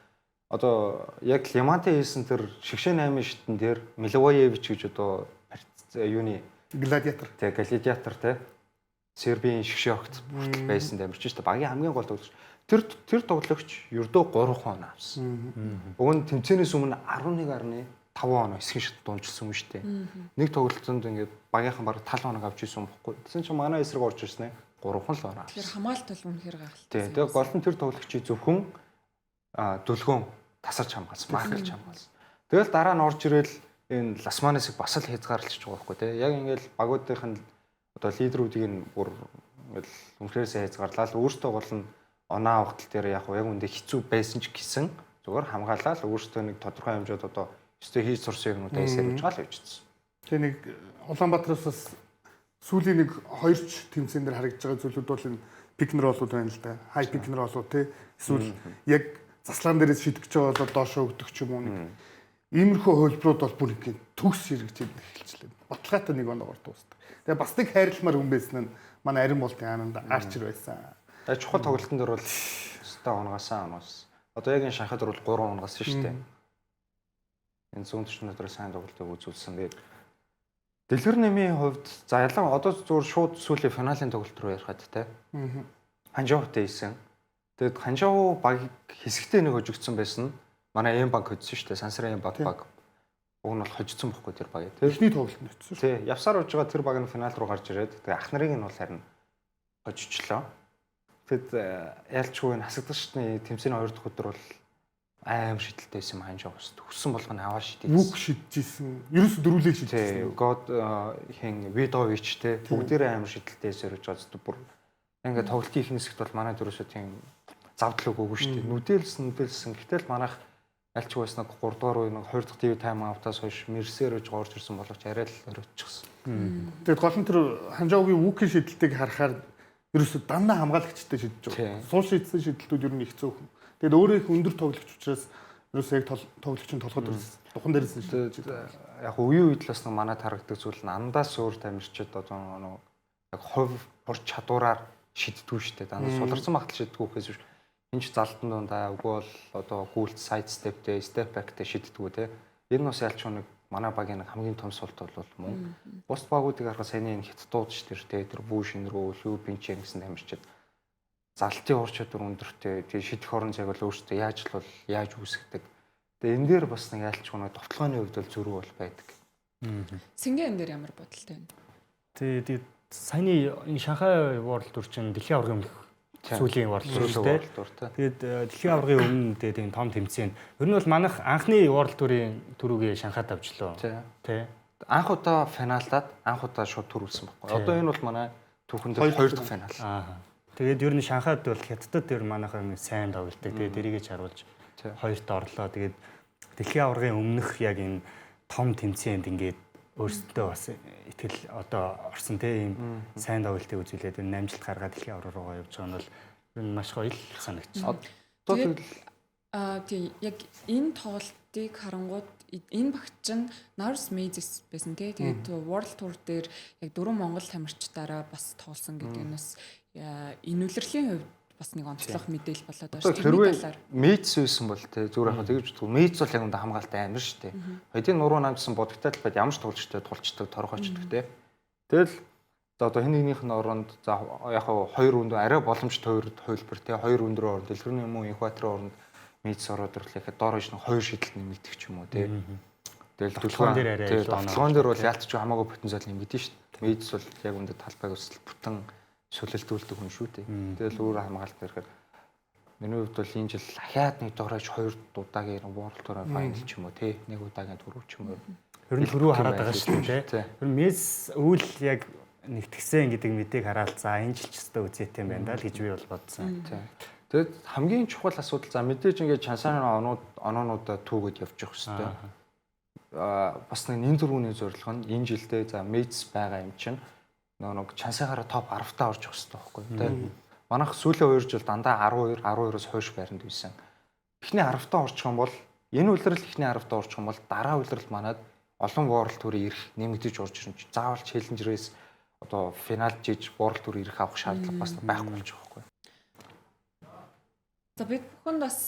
одоо яг Лемантын хийсэн тэр шигшээ 8 шитэн дээр Миловоевич гэж одоо юуны Гладиатор. тэгээ гладиатор те. Сербийн шигшээ огт бүртэл байсан дамжиж шүү дээ. Багийн хамгийн гол тоглогч. Тэр тоглогч ердөө 3 хон авсан. Уг нь тэмцээнээс өмнө 11.5 оноо эсхин шат дуунжилсан юм шүү дээ. Нэг тоглолтод ингээд багийнхан баг 7 хоног авч ирсэн бохгүй. Тэгсэн чинь манай эсрэг орж ирсэн ээ. 3 хон л оноо. Тэгэхээр хамгаалт бол үнэхээр гахалтай. Тийм. Тэгээ гол нь тэр тоглогчийг зөвхөн дүлгөөн тасарч хамгаалсан, маркерч хамгаалсан. Тэгэл дараа нь орж ирэл энэ Ласманесыг бас л хязгаарлаж байгаа байхгүй тий. Яг ингээд багуудынх нь одоо лидерүүдийг нь бүр ингээд үнэхээр сайн хязгаарлал өөртөө гол нь оноо авахтал дээр яг үндэ хэцүү байсан ч гэсэн зүгээр хамгаалаад өөртөө нэг тодорхой хэмжээд одоо өстө хийж сурсан юмудаа эсэргэж гал явчихсан. Тэгээ нэг Улаанбаатараас бас сүүлийн нэг 2 тэмцээн дээр харагдж байгаа зүйлүүд бол энэ пик н роллууд байна л да. Хай пик н роллууд тий. Эсвэл яг заслаан дээрээс шидэж байгаа бол доошоо өгдөг ч юм уу нэг. Иймэрхүү хөлбрүүд бол бүр ингэ төгс хэрэгжиж эхэлчихлээ. Баталгаатай нэг оноогоор дуустав. Тэгээ бас нэг хайрламар хүн байсан нь манай Арин болтын аананда Арчер байсан. Тэгээ чухал тоглолтын дээр бол өстой оноогоосаа оноос. Одоо яг энэ Шанхайд бол 3 оноогоос шүү дээ. Энэ зүүн төвчнүүд дээр сайн тоглолтыг үзүүлсэн. Тэгээд дэлгэр нэмийн хувьд за ялан одоо зүгээр шууд сүүлийн финалийн тоглолт руу ярихад те. Ханжаавтай хийсэн. Тэгээд Ханжаав баг хэсэгтээ нэг хожигдсон байсан. Манай Эмбанк хөдсөн шүү дээ. Сансрын Эмбанк баг. Уг нь бол хожигдсон бохгүй тэр баг. Эхний тоглолт нь очсон. Тий, явсаар уж байгаа тэр баг нь финал руу гарч ирээд тэгээд ах нарын нь бол харин хожичлоо. Тэгэд ялчгүй нь хасагдагчны тэмцээний 2 дахь өдөр бол аим шидэлтэй байсан Ханжаав ус. Хүссэн болгоно аваа шидэж. Нүг шидчихсэн. Ерөөс дөрүлээ шидчихсэн. Тий, God хин Видович те бүгдээрээ аим шидэлтэй сэрэж байгаа бүр ингээд тоглолтын их хэсэгт бол манай дөрөөсөө тийм завдлаг өгөө шүү дээ. Нүдэлсэн. Гэтэл манайх альч уус нэг 3 дугаар үе нэг 2 дахь ТV тайм аутаас хойш Мерсерөж орж ирсэн боловч арай л өрөөчихсөн. Тэгээд гол нь тэр Ханжаагийн Вүкийн шидэлтийг харахаар ерөөсөө дандаа хамгаалагчтай шидэж байгаа. Суул шидсэн шидэлтүүд ер нь их цөөхөн. Тэгээд өөрөө их өндөр тоглогч учраас ерөөсөө яг тоглогчийн толгойд духан дээрсэн шидэж байгаа. Яг үеийн үед л бас манай тарагддаг зүйл нь андаас өөр тамирчид одоо яг хувь ур чадвараар шиддэггүй шүү дээ. Дандаа суларсан багтал шиддэггүйхээс биш. Энд ч залтан дундаа үгүй бол одоо гүйлт сайд стептэй, степ бэктэй шиддэггүй те. Энэ нь бас ялч нэг манай багийн хамгийн том султ бол мөн. Бус багуудыг харахад саяны энэ хятадууд ч тэр Бүүшин рүү, Лүбинчэн гэсэн тамирчид залтын ур чадвар өндөртэй. Тэгээ шидэх орон цаг бол өөртөө яаж үүсгдэг. Тэгээ энэ дээр бас нэг ялч нэг товтлооны хувьд бол зөрүү бол байдаг. Сингийн энэ дээр ямар бодолтой вэ? Тэгээд саяны энэ Шанхай World Tour чинь дэлхийн аваргын өмнөх сүүлийн World Tour шүү дээ. Тэгээд дэлхийн аваргын өмнө тийм том тэмцээн. Ер нь бол манайх анхны World Tour-ийн түрүүгээ Шанхайд авчлаа. Тий. Анх удаа финалдаад анх удаа шууд төрүүлсэн байхгүй. Одоо энэ бол манай түүхэнд 2 дахь финал. Тэгээд ер нь Шанхайд бол хятадд тэр манайхан сайн тоглолттой. Тэгээд дэрийгээ чаруулж хоёрт орлоо. Тэгээд дэлхийн аваргын өмнөх яг энэ том тэмцээнд ингээд өөрсдөө бас итгэл одоо орсон тийм сайн тоглолтыг үзүүлээд энэ амжилт гаргаад дэлхийн аврал руугаа явж байгаа нь бол ер нь маш гоё л санагдчихсан. Тэгээд тий яг энэ тоглолтыг харангууд энэ багч нь Нарс Мейзес байсан тий. Тэгээд World Tour дээр яг 4 Монгол тамирчдаараа бас тоглосон гэдэг нь бас энэ үлрэлийн хувьд бас нэг онцлог мэдээлэл болоод байна шүү дээ. Хэрвээ Мейц байсан бол те зүгээр яг тэгж бодгоо. Мейц бол яг үнэ хамгаалтай амир шүү дээ. Хоёрын нуруу намжсан бодогтой л бод ямар ч тулчтай тулчдаг, торгоочдаг те. Тэгэл одоо хэн нэгнийх нь оронд за яг 2 өндөө арай боломжтой хувилбар те 2 өндрөө оронд дэлгэрний юм уу экваторын оронд Мейц ороод ирэхэд доор иш нэг 2 шидэлт нэмэгдэх ч юм уу те. Тэгэл төлөвлөгөөн дээр арай төлөвлөгөөн дээр бол яалтч хамаагүй потенциал нэмэгдэн шүү дээ. Мейц бол яг үндэ талбайг өсөл бүтэн шүлэлтүүлдэг хүн шүү дээ. Тэгэл өөр хамгаалалт ирэхэд миний хувьд бол энэ жил ахаад нэг доорож 2 удаагийн World Tour final ч юм уу тий нэг удаагийн түрүү ч юм уу. Ер нь түрүү хараад байгаа шүү дээ тий. Ер нь Месс үйл яг нэгтгсэн гэдэг мэдээг хараад за энэ жил ч өстө үзээтэй юм байна даа л гэж би бол бодсон. Тий. Тэгэд хамгийн чухал асуудал за мэдээж ингээд чансааны оноонуудаа түүгээд явчих хэвээр. Бас нэг дөрвөний зорилго нь энэ жилдээ за Месс байгаа юм чинь нэг чансаагаараа топ 10-таа орж өгсөн байхгүй тий. Манайх сүүлийн 2 жил дандаа 12-оос хойш байранд байсан. Эхний 10-таа орчих юм бол энэ үлрэл эхний 10-таа орчих юм бол дараа үлрэл манад олон World Tour-ийн ирэх нэмэгдэж урж ирэн чинь заавал Challenger-ээс одоо финалд жиж World Tour ирэх авах шаардлага бас байхгүй болж байгаа байхгүй. За бид бүхэнд бас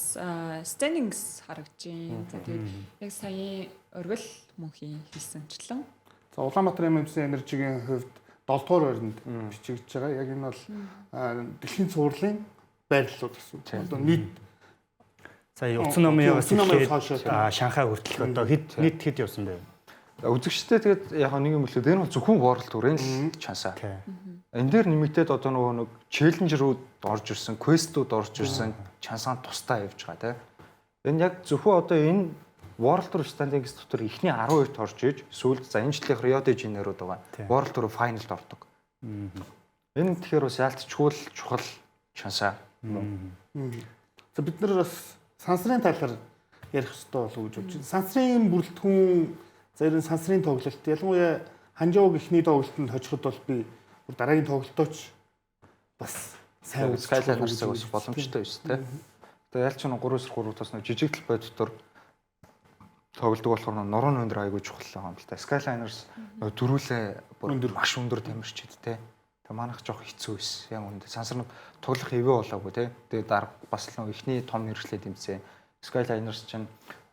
standings харагдаж байна. За тэгээд яг сая оргил мөнхийн хэлсэнчлэн. За Улаанбаатар MMC Energy-гийн хувьд 7 дугаар байранд бичигдэж байгаа. Яг энэ бол дэлхийн цувралын байрлалууд гэсэн. Одоо нийт сая утсан номын яваас хойшоо Шанхай хүртэл одоо хэд явсан бэ? Үзэгчтэй тэгээд яг нэг юм хэлээд энэ бол зөвхөн World Tour-ын л чансаа. Энэ дээр нэмэгдээд одоо нэг Challenger-ууд орж ирсэн, Quest-ууд орж ирсэн чансаан тусдаа явж байгаа тийм. Энэ яг зөвхөн одоо энэ World Tour standings дотор эхний 12-т орж иж сүүлд за энэ жилийнх Rio de Janeiro-д байгаа. World Tour final-д ордог. Энэ тэгэхээр бас яалтчгүй л чухал чансаа. За бид нар бас сансрын талаар ярих хэрэгтэй болов уу гэж бодож байна. Сансрын бүрэлдэхүүн за ер нь сансрын тоглолт ялангуяа Ханжоог ихний тоглолтод хожиход бол би дараагийн тоглолтооч бас сайн Skyliner-аас бас боломжтой биш тийм. Одоо ялч нь 3-3 тус нэг жижиг талбай дотор тоглодог болохоор нурууны өндөр айгүй чухал байгаа юм л та. Skyliner-с дөрүүлээ маш өндөр тамирчид тийм. Тэг манайх жоох хэцүү байсан. Яг үнэндээ сансар тоглох хэвээ болоогүй тийм. Тэгээд дарга бас л ихний том хэрэгслээ дэмцээ. Skyliner-с чинь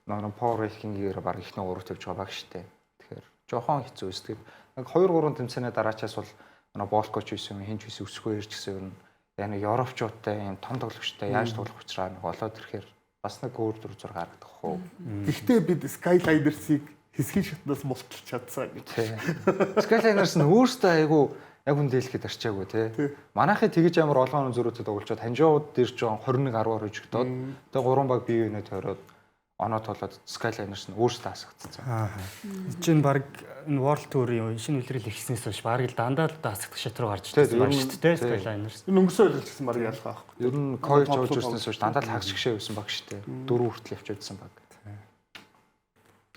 power ranking-ээр баг ихний 3 тавьж байгаа баг штэ. Тэгэхээр жоохон хэцүү байсан. Тэгээд 2-3 тэмцээнээ дараачаас бол Болкоч байсан, хинч байсан өсөхгүй ирж гэсэн юм. Яг нэг Европчуудтай юм том тоглогчтой яаж тоглох учраа нэг болоод ирэхээр бас нэг өөр 4-6 харагдах уу. Гэхдээ бид Skyliner-сыг хэсгийн шатнаас мулталж чадсан гэж. Skyliner-с нь өөртөө айгүй яг үндэлэхэд арчаагүй тий. Манайхыг тэгэж амар олгооны зөрүүтэй тоглолцоод Ханжоуд дээр ч 21-10-аар хожигдоод тэгээ 3 баг бие биенээ тойроод оноо толоод Skyliner-с нь өөртөө хасагдсан. Жин баг энэ World Tour-ийн шинэ үлрэл ихснээс хойш баг л дандаа л даасгах шат руу гарч ирсэн баг шүү дээ Skyliner-с. Энэ өнгөрсөн ойлголт гэсэн баг ялгаа байхгүй. Ер нь Coach явж ирснээс хойш дандаа л хагас гişээ байсан баг шүү дээ. 4 хүртэл явж байсан баг.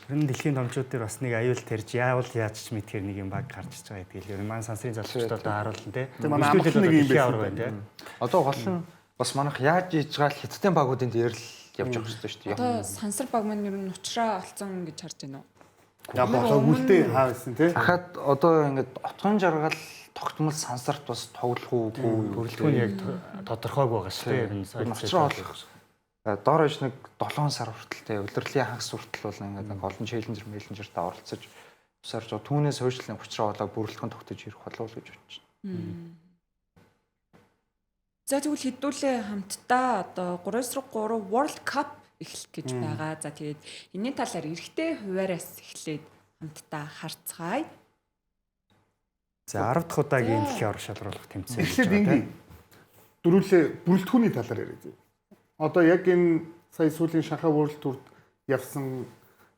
Ер нь дэлхийн томчууд дээр бас нэг аюул тарьж яавал яаж ч мэдхээр нэг юм баг гарч иж байгаа гэдгийг ер нь маань сансрын залгуучдад одоо харуулна те. Манай амгалан нэг юм авар байна те. Одоо гол нь бас манайх яаж иж байгаа л хятадын багуудын дээр л явж байгаа шүү дээ. Одоо сансар баг маань ер нь учраа олцсон гэж харж байна уу? Болоогүй хаа байсан тий. Дахиад одоо ингээд отгон жаргал тогтмол сансарт бас тоглох уугүй бүрэлдэхүүн яг тодорхойг байгаа шүү дээ. Ер нь учраа болох. Доор иж нэг 7 сар хүртэлтэй удирдлын хагас хүртэл бол ингээд нэг олон Challenger-тэй оролцож усарж түүнээс хойш л учраа болоо бүрэлдэхүүн тогтож ирэх болов уу гэж бодож байна. За тэгвэл хэдүүлээ хамтдаа одоо 3-3 World Cup эхлэх гэж байгаа. За тэгээд энэний талаар эрэгтэй хуваараас эхлээд хамтдаа харцгаая. За 10 дахь удаагийн дэлхийн аврах шалруулах тэмцээн. Эхлээд ингээ дөрүлээ бүрэлдэхүүний талаар яриад. Одоо яг энэ сая сүүлийн Шанхай World Tour-д явсан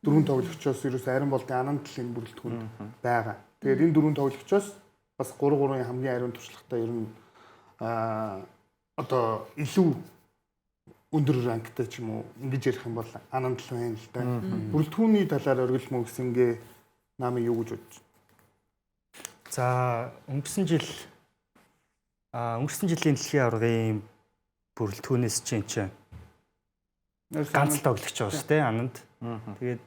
4 тоглогчоос ерөөс Арин болдын Анандлын бүрэлдэхүүн байгаа. Тэгээд энэ 4 тоглогчоос бас 3-3-ын хамгийн ариун туршлагатай ер нь одоо илүү өндөр ранктай ч юм уу ингэж ярих юм бол Анандл байна л да. Бүрэлдэхүүний талаар оргил мөнгөсөнгээ намын юу гэж бодож байна? За өнгөрсөн жилийн дэлхийн аваргын бүрэлдэхүүнээс чинь ганц тоглогч байгаа шүү дээ Ананд. Тэгээд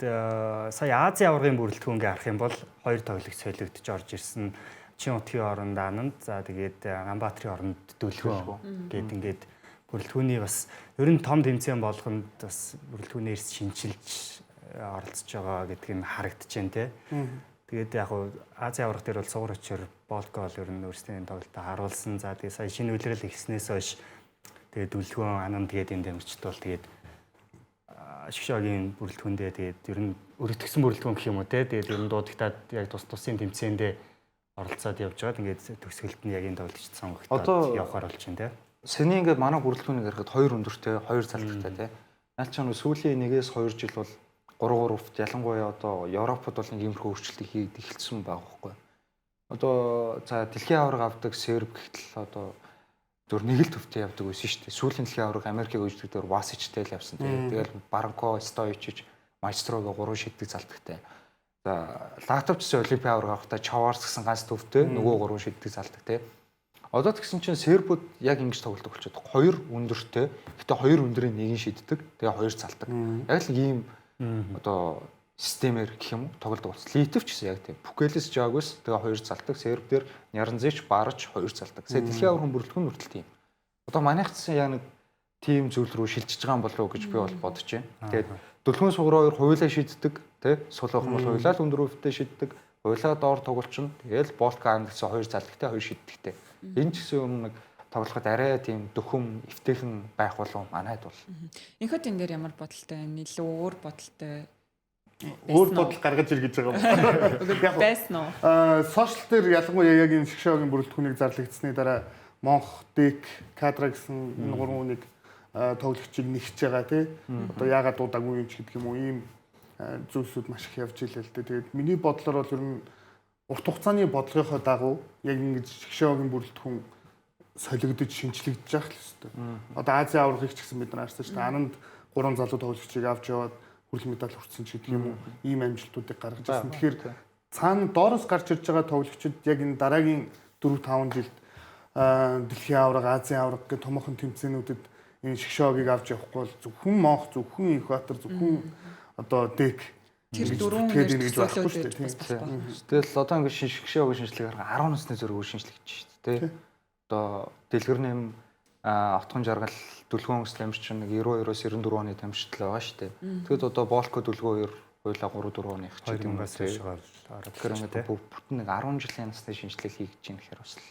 сая Азийн аваргын бүрэлдэхүүнгээ харах юм бол 2 тоглогч солигдож орж ирсэн. Чин утгийн оронд Ананд, за тэгээд Ганбаатарын оронд Дөлгөө гээд ингээд бүрэлдэхүүний бас ер нь том тэмцээн болгонд бас бүрэлдэхүүнээс шинжилж оролцож байгаа гэдг нь харагдаж байна те. Тэгээд яг нь Азийн аварга дээр бол сугар очоор Болко бол ер нь өөрсдийн тоглолтоо харуулсан. За тэгээд сая шинэ үлрэл ихснээс хойш тэгээд Дөлгөө Ананд гээд энэ тамирчид бол тэгээд Шгшогийн бүрэлдэхүүндээ тэгээд ер нь өргөтгсөн бүрэлдэхүүн гэх юм уу те. Тэгээд ер нь дуудагтаад яг тусын тэмцээндээ оролцоод явж байгаа. Тэгээд төгсгөлд нь яг энэ тоглолтч сонгогдоод явахаар болж байна те. Сэний ингээд манай бүрэлдэхүүнийг харахад 2 өндөртэй, 2 залхалтай тий. Наачаа сүүлийн 1-2 жил бол 3-3-т ялангуяа одоо Европод бол нэг иймэрхүү өөрчлөлт хийгээд эхэлсэн байгаа байхгүй. Одоо за дэлхийн аварга авдаг Серб гэхтэл одоо зөв нэг л төвтэй явдаг байсан шүү дээ. Сүүлийн дэлхийн аварга Америкийг өжлөгдөр Васичтэй л явсан тий. Тэгэл Баранко, Стоичич, Майстрогийн 3 шиддэг залдагтай. За Латвчс Олимпийн аварга авахдаа Чаварс гэсэн ганц төвтэй нөгөө 3 шиддэг залдаг тий. Одоо тэгсэн чинь сербүүд яг ингэж тоглолт болчиход 2 өндөртэй. Гэтэ 2 өндөрийн нэг нь шиддэг. Тэгээ 2 залдаг. Яг л ийм одоо системээр гэх юм уу тоглодог болсон. Литв ч гэсэн яг тийм. Пукелес Жагус тэгээ 2 залдаг, серб дээр Нярнзич Барж 2 залдаг. Сая дэлхийн аварга бүрэлдэхүүн хүртэл тийм. Одоо манайх чинь яг нэг тим зүйл рүү шилжиж байгаа юм болов уу гэж би бол бодож байна. Тэгээд дөлхөн суграа 2 хуйлаа шийддэг, тий? Сулуухан бол хуйлаа л өндөр өвдөлтөд шийддэг. Хуйлаа доор тоглолчин. Тэгэл Болка ангилсан 2 залдагтай 2 шийддэгтэй. Энэ ч гэсэн өмнө нэг тоглоход арай тийм дөхөм эвтэйхэн байх болов манайд бол. Энэхэд энэ дээр ямар бодолтой байна? Илүү өөр бодолтой Өөр бодол гаргаж ир гэж байгаа юм. байсан уу? Сошиал дээр ялангуяа яг энэ шгшөөгийн бүрэлдэхүүнийг зарлагдсны дараа Монх, Дик, Кадра гэсэн энэ гурван хүнийг тоглогчийг нэгж байгаа тий. Одоо яагаад дуудаагүй юм ч гэдэг юм уу ийм зүйлсүүд маш их явж илээ л дээ. Тэгээд миний бодлоор бол ер нь урт хугацааны бодлогынхоо дагуу яг ингэж шгшөөгийн бүрэлдэхүүн солигдож шинчлэгдэж байгаа л хэвээр. Одоо Азийн аваргыг ч гэсэн бид нар харсан шүү дээ. Ананд 3 залуу тоглогчийг авч яваад хүрэл медаль хүртсэн ч гэдэг юм уу. Ийм амжилтуудыг гаргаж ирсэн. Тэгэхээр цаана доороос гарч ирж байгаа тоглогчид яг энэ дараагийн 4-5 жилд дэлхийн аварга, Азийн аварга гэх томоохон тэмцээнүүдэд энэ шгшөөгийг авч явахгүй бол зөвхөн Монх, зөвхөн Экватор, зөвхөн одоо Дек тэр дөрвөн нэр байхгүй шүү дээ. Тэгэл одоо ингэ шгшөөгийн шинжилгээ 10 насны зэрэг шинжилгэж шүү дээ, тий? Одоо дэлгэр нэм автхан жаргал дүлгөөн тамирчин чинь 92-оос 94 оны тамирчтай байгаа шүү дээ. Тэгэд одоо Болко дүлгөө 2 хуйлаа 3-4 оны их ч гэдэг юм байна. Тэгэхээр ингээд бүтэн нэг 10 жилийн насны шинжилгээ хийж гин гэхээр бас л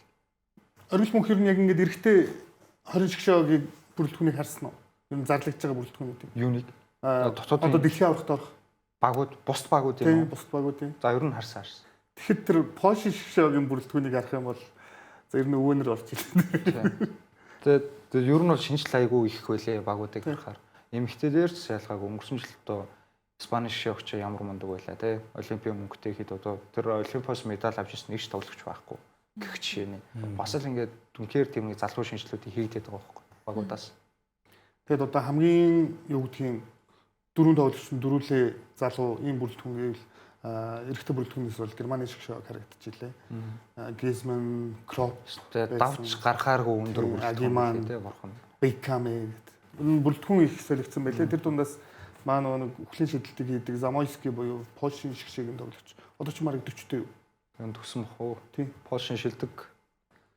Оргил мөнх ер нь яг ингээд эрэгтэй 20 шгшөөгийн бүрэлдэхүүнийг харсан уу? Ер нь зарлагдж байгаа бүрэлдэхүүнүүд юм. юуник Одоо дэлхийн аваргад орох багууд, бусд багууд юм уу? Бусд багуудын. За ер нь харсан. Тэгэхэд тэр Польшийн шгшөөгийн бүрэлдэхүүнийг харах юм бол за ер нь өвөнөр орж ирсэн. Тэгээд ер нь бол шинжил айгүй их байлээ багуудыг харахаар. Эмэгтэйдэр ч шалгаагүй өнгөрсөн жил одоо Испани шгшөөгч ямар мундаг байлаа тий. Олимпийн мөнгөтэй хэд одоо тэр Олимпиос медаль авч ирсэн нэг ч тоглогч байхгүй. Гэх жишээний. Бас л ингээд түнхээр тийм нэг залуу шинжилгүүдийг хийгдээд байгаа байхгүй багуудаас. Тэгэд одоо хамгийн юу гэдгийг дөрөв тоглогч нь дөрүлээ залуу ийм бүрэлдэхүүнгээл эрэгтэй бүрэлдэхүүнээс бол Германы шгшөөг харагдчихжээ. Гизман, Кроп тэгээд давж гарахааргүй өндөр бүрэлдэхүүн тий борхон. Бейкаме гэдэг. Энэ бүрэлдэхүүн их солигдсон байлээ. Тэр дундаас маа нэг үхлийн шидэлтийг хийдэг Замойский буюу Польшийн шгшөөгийн тоглогч. Одоо ч марыг 40-тэй юу? Энд төгсөн бах уу? Тийм. Польшийн шилдэг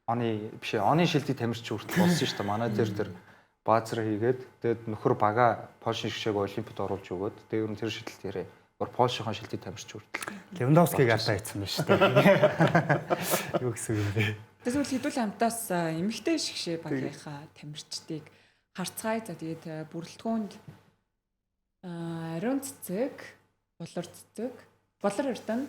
оны биш оны шилдэг тамирч хүртэл болсон шүү дээ. Манай тэр баазар хийгээд тэгээд нөхөр бага Польшийн шгшөөг Олимпиад оруулж өгөөд тэгээд ер нь тэр шилдэлт ярэ. Польшийн шилдэг тамирч хүртэл. Левандовскиг алдаа хийсэн байна шүү дээ. Юу гэсэн юм бэ? Тэгвэл хэдүүл хамтаас эмэгтэй шгшээ багийнхаа тамирчдыг харцгаая. За тэгээд бүрэлдэхүүнд ариун цэцэг, болор цэцэг, болор эрдэнэ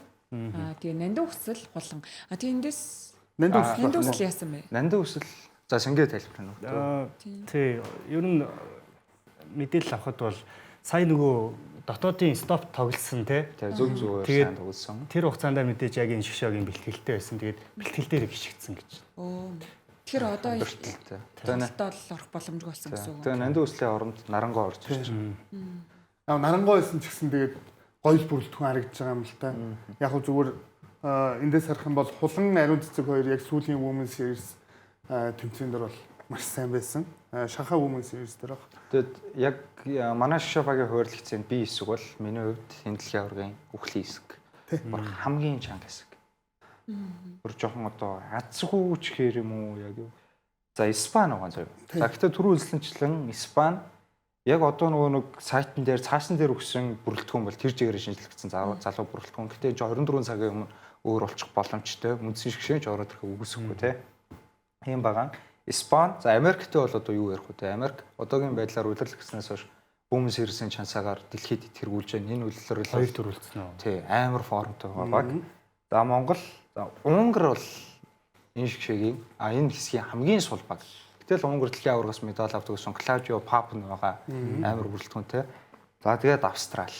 тэгээ нандин хүсэл болон тэгээ эндээс нандин хүсэл яасан бэ? Нандин хүсэл за шингээ тайлбарна уу? Тий, ер нь мэдээлэл авахд бол сая нөгөө дотоодын стоп тоглосон тий. Зөв зөвөр сайн тоглосон. Тэр хугацаанд мэдээж яг энэ шгшөөгийн бэлтгэлтэй байсан. Тэгээд бэлтгэл дээр гიშгдсэн гэж. Тэгэхээр одоо тэлтэлд орох боломжгүй болсон гэсэн үг. Тэгээ нандин хүслийн оронд нарангоо орж ирж байна. Нарангоо байсан ч гэсэн тэгээд гоё бүрэлдэхүүн харагдаж байгаа юм л та. Яг хөө зүгээр эндээс харах юм бол хулан ариун цэцэг хоёр яг сүүлийн Women's Series тэмцээн дээр бол маш сайн байсан. Шанхай Women's Series дээр баг. Тэгэд яг манай шгшөөгийн хуваарлагдсан би хэсэг бол миний хувьд энэ дэлхийн аваргын үхлийн хэсэг. Хамгийн чанга хэсэг. Бүр жоохон одоо азгүй ч хэр юм уу яг юу. За Испани байгаа заяа. За гэхдээ түрүү хэлсэнчлэн Испани яг одоо нөгөө нэг сайтн дээр цаасан дээр өгсөн бүрэлдэхүүн бол тэр жигээр шинжилэгдсэн залуу бүрэлдэхүүн. Гэхдээ 24 цагийн өмнө өөр олчих боломжтой. Үндсэн шгшөөч ороод ирэхээ үгүйсэхгүй те. Тийм байгаа. Испани за Америктэй бол одоо юу ярих вэ те? Америк одоогийн байдлаар улирал гэснээс хойш Women's Series-ийн чансаагаар дэлхийд тэргүүлж байна. Энэ үйлдэл хоёр төрүүлсэн үү? Тий, амар формтой байгаа. За Монгол Унгар бол энэ шгшөөгийн энэ хэсгийн хамгийн сул баг. Гэтэл Унгар дэлхийн аваргаас медаль авдаг гэсэн Клаудио Папн байгаа амар бүрэлдэхүүнтэй. За тэгээд Австрали.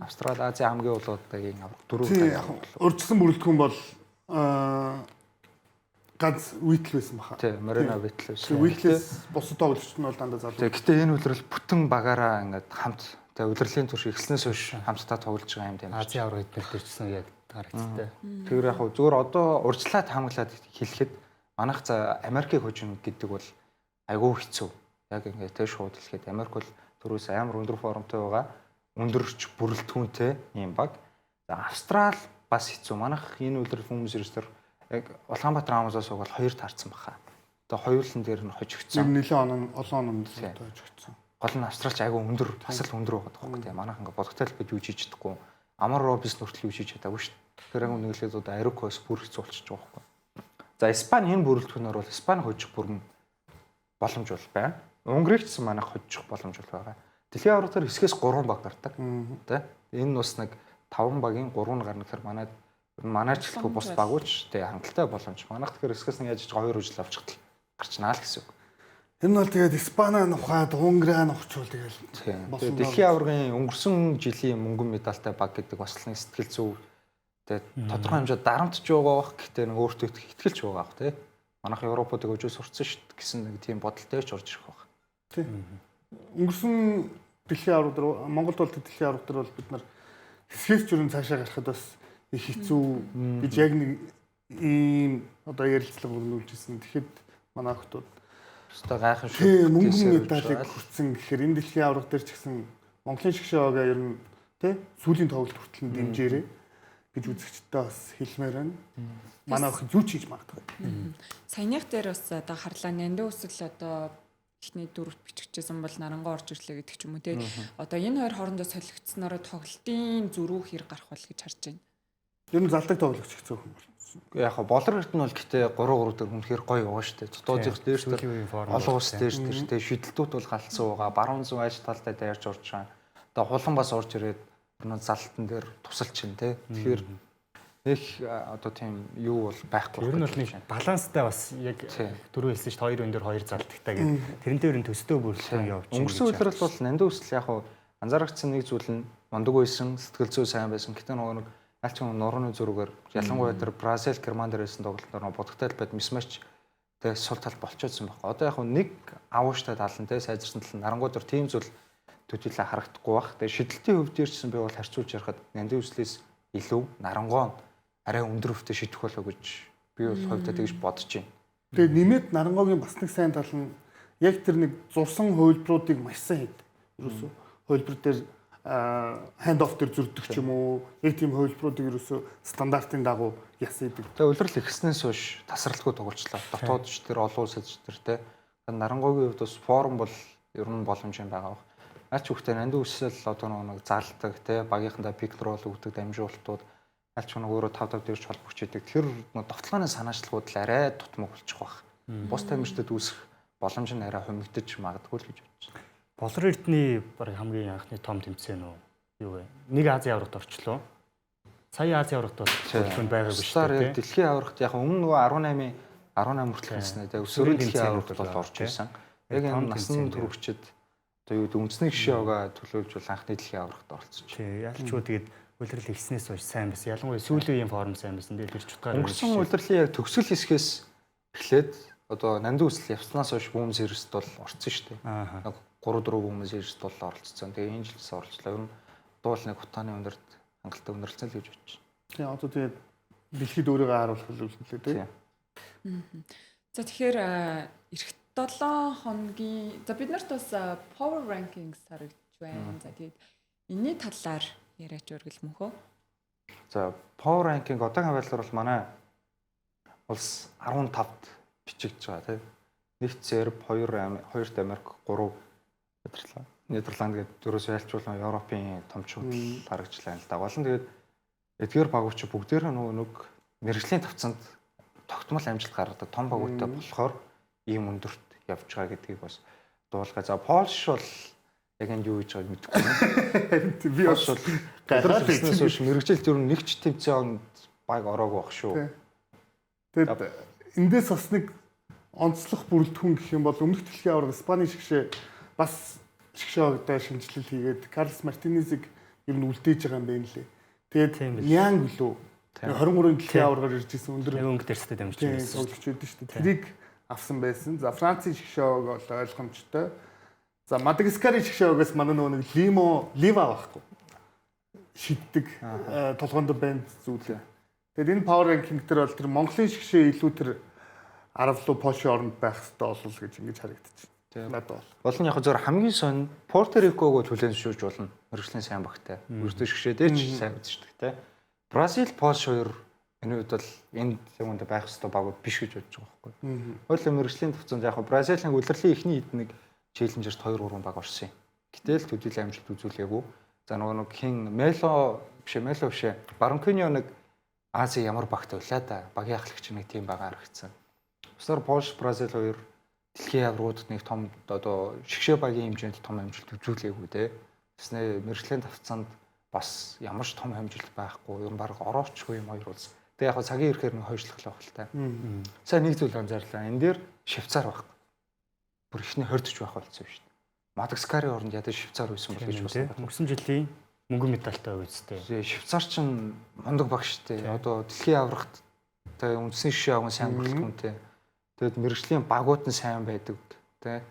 Австрали Азийн хамгийн улуудын аварга дөрөв. Урьдчилан бүрэлдэхүүн бол ганц Уитл байсан баха. Тий, Марина Уитл байсан. Уитлээс бусад тоглогчд нь бол дандаа залуу. Гэтэ энэ үлрэл бүтэн багаараа ингээд хамт тэгээ улирлын турш эхлснээс хойш хамтдаа тоглож байгаа юм тийм. Азийн аварга эднэрчсэн яг гарагдталтай. Тэгэхээр яг зүгээр одоо урьдчилаад хамглаад хэлэхэд манайх за Америкийг хожино гэдэг бол айгүй хэцүү. Яг ингээд тэр шууд хэлэхэд Америк бол түрүүс амар өндөр формтой байгаа. өндөрч бүрэлдэхүүнтэй ийм баг. За Австрал бас хэцүү. Манайх энэ үйлрэл хүмүүс ерөөсдөр яг Улаанбаатар Амазаас уг бол хоёрт харцсан баха. Тэгээ хоёулын дээр нь хожигдсон. Нэлээд олон оноо хожигдсон. Гол нь Австралч айгүй өндөр, бас л өндөр байгаа тоххой. Тэгээ манайх ингээ бодогтой л гэж юу хийж чадахгүй. Амар робис нүртэл юу хийж чадаагүй шүү дээ. Тэгэхээр яг нэглээд одоо Арикос бүр хэцүү болчихж байгаа байхгүй. За Испани энэ бүрэлдэхүүнээр бол Испани хожих бүр боломж бол байна. Унгарыг ч манайх хожих боломж бол байгаа. Дэлхийн аврагтаар хэсгээс 3 баг гардаг. Тэ? Энэ бас нэг 5 багийн 3 нь гарна гэхээр манайчлахгүй бус багууч тэ хангалттай боломж. Манайх тэгэхээр хэсгээс нь яаж 2 үжил авчихтал гарчнаа л гэсэн үг. Энэ бол тэгээд Испани нухаад Унгараа нухчул тэгээд дэлхийн аваргын өнгөрсөн жилийн мөнгөн медальтай баг гэдэг бас л сэтгэл зүй тэгээд тодорхой хэмжээнд дарамтж байгаа бах гэхдээ нэг өөртөө ихтгэлж байгаа бах тий. Манайх Европод өгөөж сурцсан шүү гэсэн нэг тийм бодолтой ч орж ирэх баг. Тий. Өнгөрсөн дэлхийн аварга дээр Монголд бол дэлхийн аварга дээр бол бид нар хэсгээс ч өрн цаашаа гарахад бас их хэцүү гэж яг нэг ийм одоо ярилцлага өрнүүлжсэн. Тэгэхэд манай хүмүүс өстой гайхамшиг мөнгөн медалийг хүртсэн гэхээр энэ дэлхийн аварга дээр ч гэсэн Монголын шгшөөгаа ер нь тий сүүлийн тоглолт хүртэл дэмжээрэй гэж үзэгчтэй бас хэлмээр байна. Манай охин зүүч хийж магадгүй. Саяных дээр бас одоо харлаа нандин үсэл одоо эхний дөрөвт бичигчсэн бол нарангуй орж ирлээ гэдэг ч юм уу тий. Одоо энэ хоёр хоорондоо солигдсоноор тоглолтын зөрүү хэр гарах бол гэж харж байна. Ер нь залдаг тоглогч хэцүү хүн бол. Яг болор эрт нь бол гэтээ 3-3 дээр үнэхээр гоё байгаа шүү дээ. Дотоодын дээр олон улс дээр тэ шидэлтүүд бол галцсан байгаа. Баруун зүүн аж талтай дайрч орж байгаа. Одоо хулан бас орж ирээд залтан дээр тусалж чинь тэ. Тэгэхээр их одоо тийм юу бол байхгүй. Ер нь бол нэг баланстай бас яг дөрөв хэлсэн шүү дээ. Хоёр өн дээр хоёр залтагтай гэдэг. Тэрнтэй ер нь төстэй бүрэлдэхүүн явуулж байна. Өнгөрсөн үйлрэл бол нандин үсэл яг анзаарчихсан нэг зүйл нь мундаг байсан, сэтгэл зүй сайн байсан. Гэтэ нэг аль ч нурууны зүрүүгээр ялангуяа тэр Бразил, Герман дээр байсан тоглолтоор бодогтой байд мисмач тэгээ сул тал болчихсон байхгүй. Одоо яг нэг авууштай тал нь тэгээ сайжирсан тал нь нарангуй дээр тийм зүйл төдийлө харагдахгүй бах. Тэгээ шидэлтийн хувьд дээрчсэн би бол харьцуулж ярихад нандин үслээс илүү нарангуй арай өндөр өвтө шидэх болоо гэж би бол хувьдаа тэгж бодож байна. Тэгээ нэмээд нарангойгийн бас нэг сайн тал нь яг тэр нэг зурсан хувилбаруудыг маш сайн хэд. Ерөөсөө хувилбар дээр ханд оф төр зүрдэх ч юм уу яг тийм хувилбаруудыг ерөөсөө стандартын дагуу ясан идэг. Тэгээ улирал ихснээс хойш тасралтгүй тоглолцлоо. Дотоод ч тэр олон улсад ч тэр те. Нарангойгийн хувьд бас форум бол ер нь боломж юм байгаа. Аль ч хүүхдээ нандин үсэл одоо нэг залдаг те багийнхандаа пиклрол өгдөг дамжуулалтууд аль ч нэг өөрөө 5-5 дээрч холбогч идэг. Тэр довтлооны санаачлагууд л арай тутмаг болчих واخ. Бус тамирчдад үүсэх боломж нь арай хумигдаж магадгүй л гэж бодож байна. Болор эрдний баг хамгийн анхны том тэмцээн үү? Юу вэ? Нэг Азийн аврагт орчлоо. Сая Азийн аврагт бол төлөвлөн байгаагүй шүү дээ. Дэлхийн аврагт яг өмнө нөгөө 18 хүртэл хэлсэн дээ. Өсвөрийн дэлхийн аврагт бол орж ирсэн. Яг энэ насны төрөвчд одоо юу үндэсний гişөөгаа төлөвлөж бол анхны дэлхийн аврагт оролцож. Тий, ялч юу тэгээд улирал ихснээс хойш сайн байсан. Ялангуяа сүүлийн юм форум сайн байсан. Тэр чутгаар өнгөрсөн улирлын яг төгсгөл хэсгээс эхлээд одоо нандин үсэл явснаас хойш бүүмс эрсд бол орцсон шүү дээ. 3-4 хүмүүс ирж бол оролцсон. Тэгээ энэ жилээс оролцлоо. Ер нь дуул нэг хутааны өндөрт хангалттай өндөрлцөн л гэж бодож байна. Тийм одоо тэгээд дэлхийд өөрийгөө харуулах хэлүүлсэн тийм. За тэгэхээр эх 7 хоногийн за бид нарт бас power rankings харагдж байна. За тэгээд энэний талаар яриач өргөл мөнхөө. За power ranking одоогийн байдлаар бол манай улс 15-д бичигдэж байгаа тийм. Нэгт Серб, 2 Америк, 3 Нидерланд гэдэг дөрөс айлчуулан Европын томчууд харагдлаа л да. Болон тэгээд эдгээр багууч бүгдээр нэг мэрэгжлийн тавцанд тогтмол амжилт гаргадаг том багуудтай болохоор ийм өндөрт явж байгаа гэдгийг бас дуулгаа. За Польш бол яг энэ юу гэж байгааг мэдэхгүй байна. Би бас гайхаад байснаас хойш мэрэгжилт ер нь нэг ч тэмцээнд баг ороогүй байх шүү. Тэгээд эндээс бас нэг онцлог бүрэлдэхүүн гэх юм бол өмнөх дэлхийн аварга Испани шгшээ бас шгшөөдөө шинжилэл хийгээд Карлос Мартинезыг ер нь үлдээж байгаа юм байна лээ. Тэгээд Янг лөө 23-ын дэлхийн аваргаар ирж исэн өндөр өнгө дэрстэй дамжиж байсан. Тоглогч байдаг шүү дээ. Тэрийг авсан байсан. За Францын шгшөөг бол ойлгомжтой. За Мадагаскарын шгшөөгөөс манай нөгөө нэг Лива байхгүй. Шиддэг толгоонд банд зүйлээ. Тэгээд энэ power ranking дээр бол тэр Монголын шгшээ илүү тэр 10 руу Польшийн оронд байх хэрэгтэй болов гэж ингэж харагдчих. Надад бол. Бол нь яг зөвөр хамгийн сонь Порто-Риког хүлээн зөвшөөрж болно. Мэргэжлийн сайн багтай. Өөртөө шгшээдээ ч сайн үздэг те. Бразил, Польш хоёр энэ үед бол энэ юмд байх хэвээр баг биш гэж бодож байгаа байхгүй. Хоёулаа мэргэжлийн төвцөнд яг Бразилийн улирлын эхний хэд нэг челленжерт 2-3 баг орсон юм. Гэтэл төдийлөн амжилт үзүүлээгүй. За нөгөө хин Мело биш. Баранкиньо нэг Ази ямар багтай байлаа да. Багийн ахлагч нэг тийм байгаа харагдсан. Бусдаар Польш, Бразил хоёр дэлхийн аврагуудад нэг том одоо шгшээ багийн хэмжээнд том амжилт үзүүлээгүй те. Тэснэ мэргэжлийн тавцанд бас ямар ч том амжилт байхгүй. Ер нь баг ороочгүй юм хоёр улс. Тэгээ яг цагийн ирэхээр нэг хойшлох л байна. Сайн нэг зүйл анзаарлаа. Энэ дээр Швейцар байхгүй. Бүр ихний хордож байх болсон шүү дээ. Мадагаскарын оронд ядаж Швейцар байсан бол гэж байна. Өнгөрсөн жилийн мөнгөн медальтай байсан дээ. Швейцар ч мундаг баг шүү дээ. Одоо дэлхийн аврагт тэгээ үндсэн шишээ аван сайн бүрэлдэхүүнтэй. Тэгээд мэргэжлийн багууд нь сайн байдаг тий.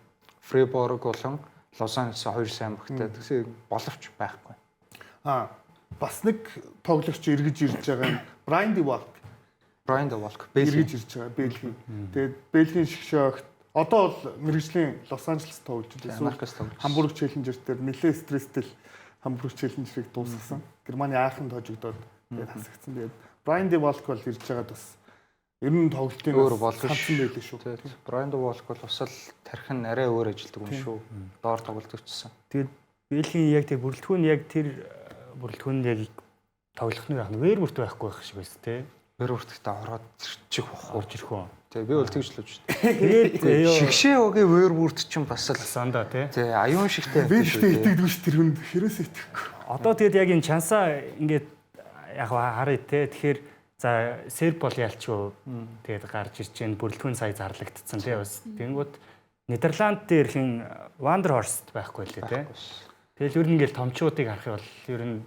Фриборг болон Лозаннес хоёр сайн багтай. Тэгсээ боловч байхгүй. Бас нэг тоглогч эргэж ирж байгаа юм. Брайан Ди Волк эргэж ирж байгаа Бельгийн. Тэгээд Бельгийн шгшээ огт одоо бол мэргэжлийн Лос Анжелес тоглож байсан. Хамбург челленжер дээр нэлээд стресстэй Хамбург челленжерийг дуусгасан. Германы Аахенд хожигдоод тэгээд хасагдсан. Тэгээд Брайан Ди Волк бол ирж байгаад бас ер нь тоглолтын өөр болох шансан байлээ шүү. Брайан Ди Волк бол бас л тархин арай өөр ажилдаг юм шүү. Доор тоглолтогчсон. Тэгээд Бельгийн яг тэр бүрэлдэхүүн яг тэр бүрэлдэхүүнд яг тоглох нэг ах вэр бүрт байхгүй байх шиг байсан тий. Вэр бүртээ ороод ирчих واخ. Орж ирэх үү. Тэгээ би бол тэгж л үзэж байна. Тэгээд шгшээ өгийн вэр бүрт чинь бас л санда тий. Тэгээ аюун шигтэй. Би ихтэй итгэдэггүй ш тэр хүнд хэрөөсөө итгэхгүй. Одоо тэгээд яг энэ чансаа ингээд яг харъя тий. Тэгэхээр за Серб бол ялчгүй тэгээд гарч ирж байна. Бүрэлдэхүүн сая зарлагдсан тий бас. Тэнгүүд Нидерланд дээр хин Вандерхорст байхгүй лээ тий. Тэгэл ер нь ингээл томчуудыг харах бол ер нь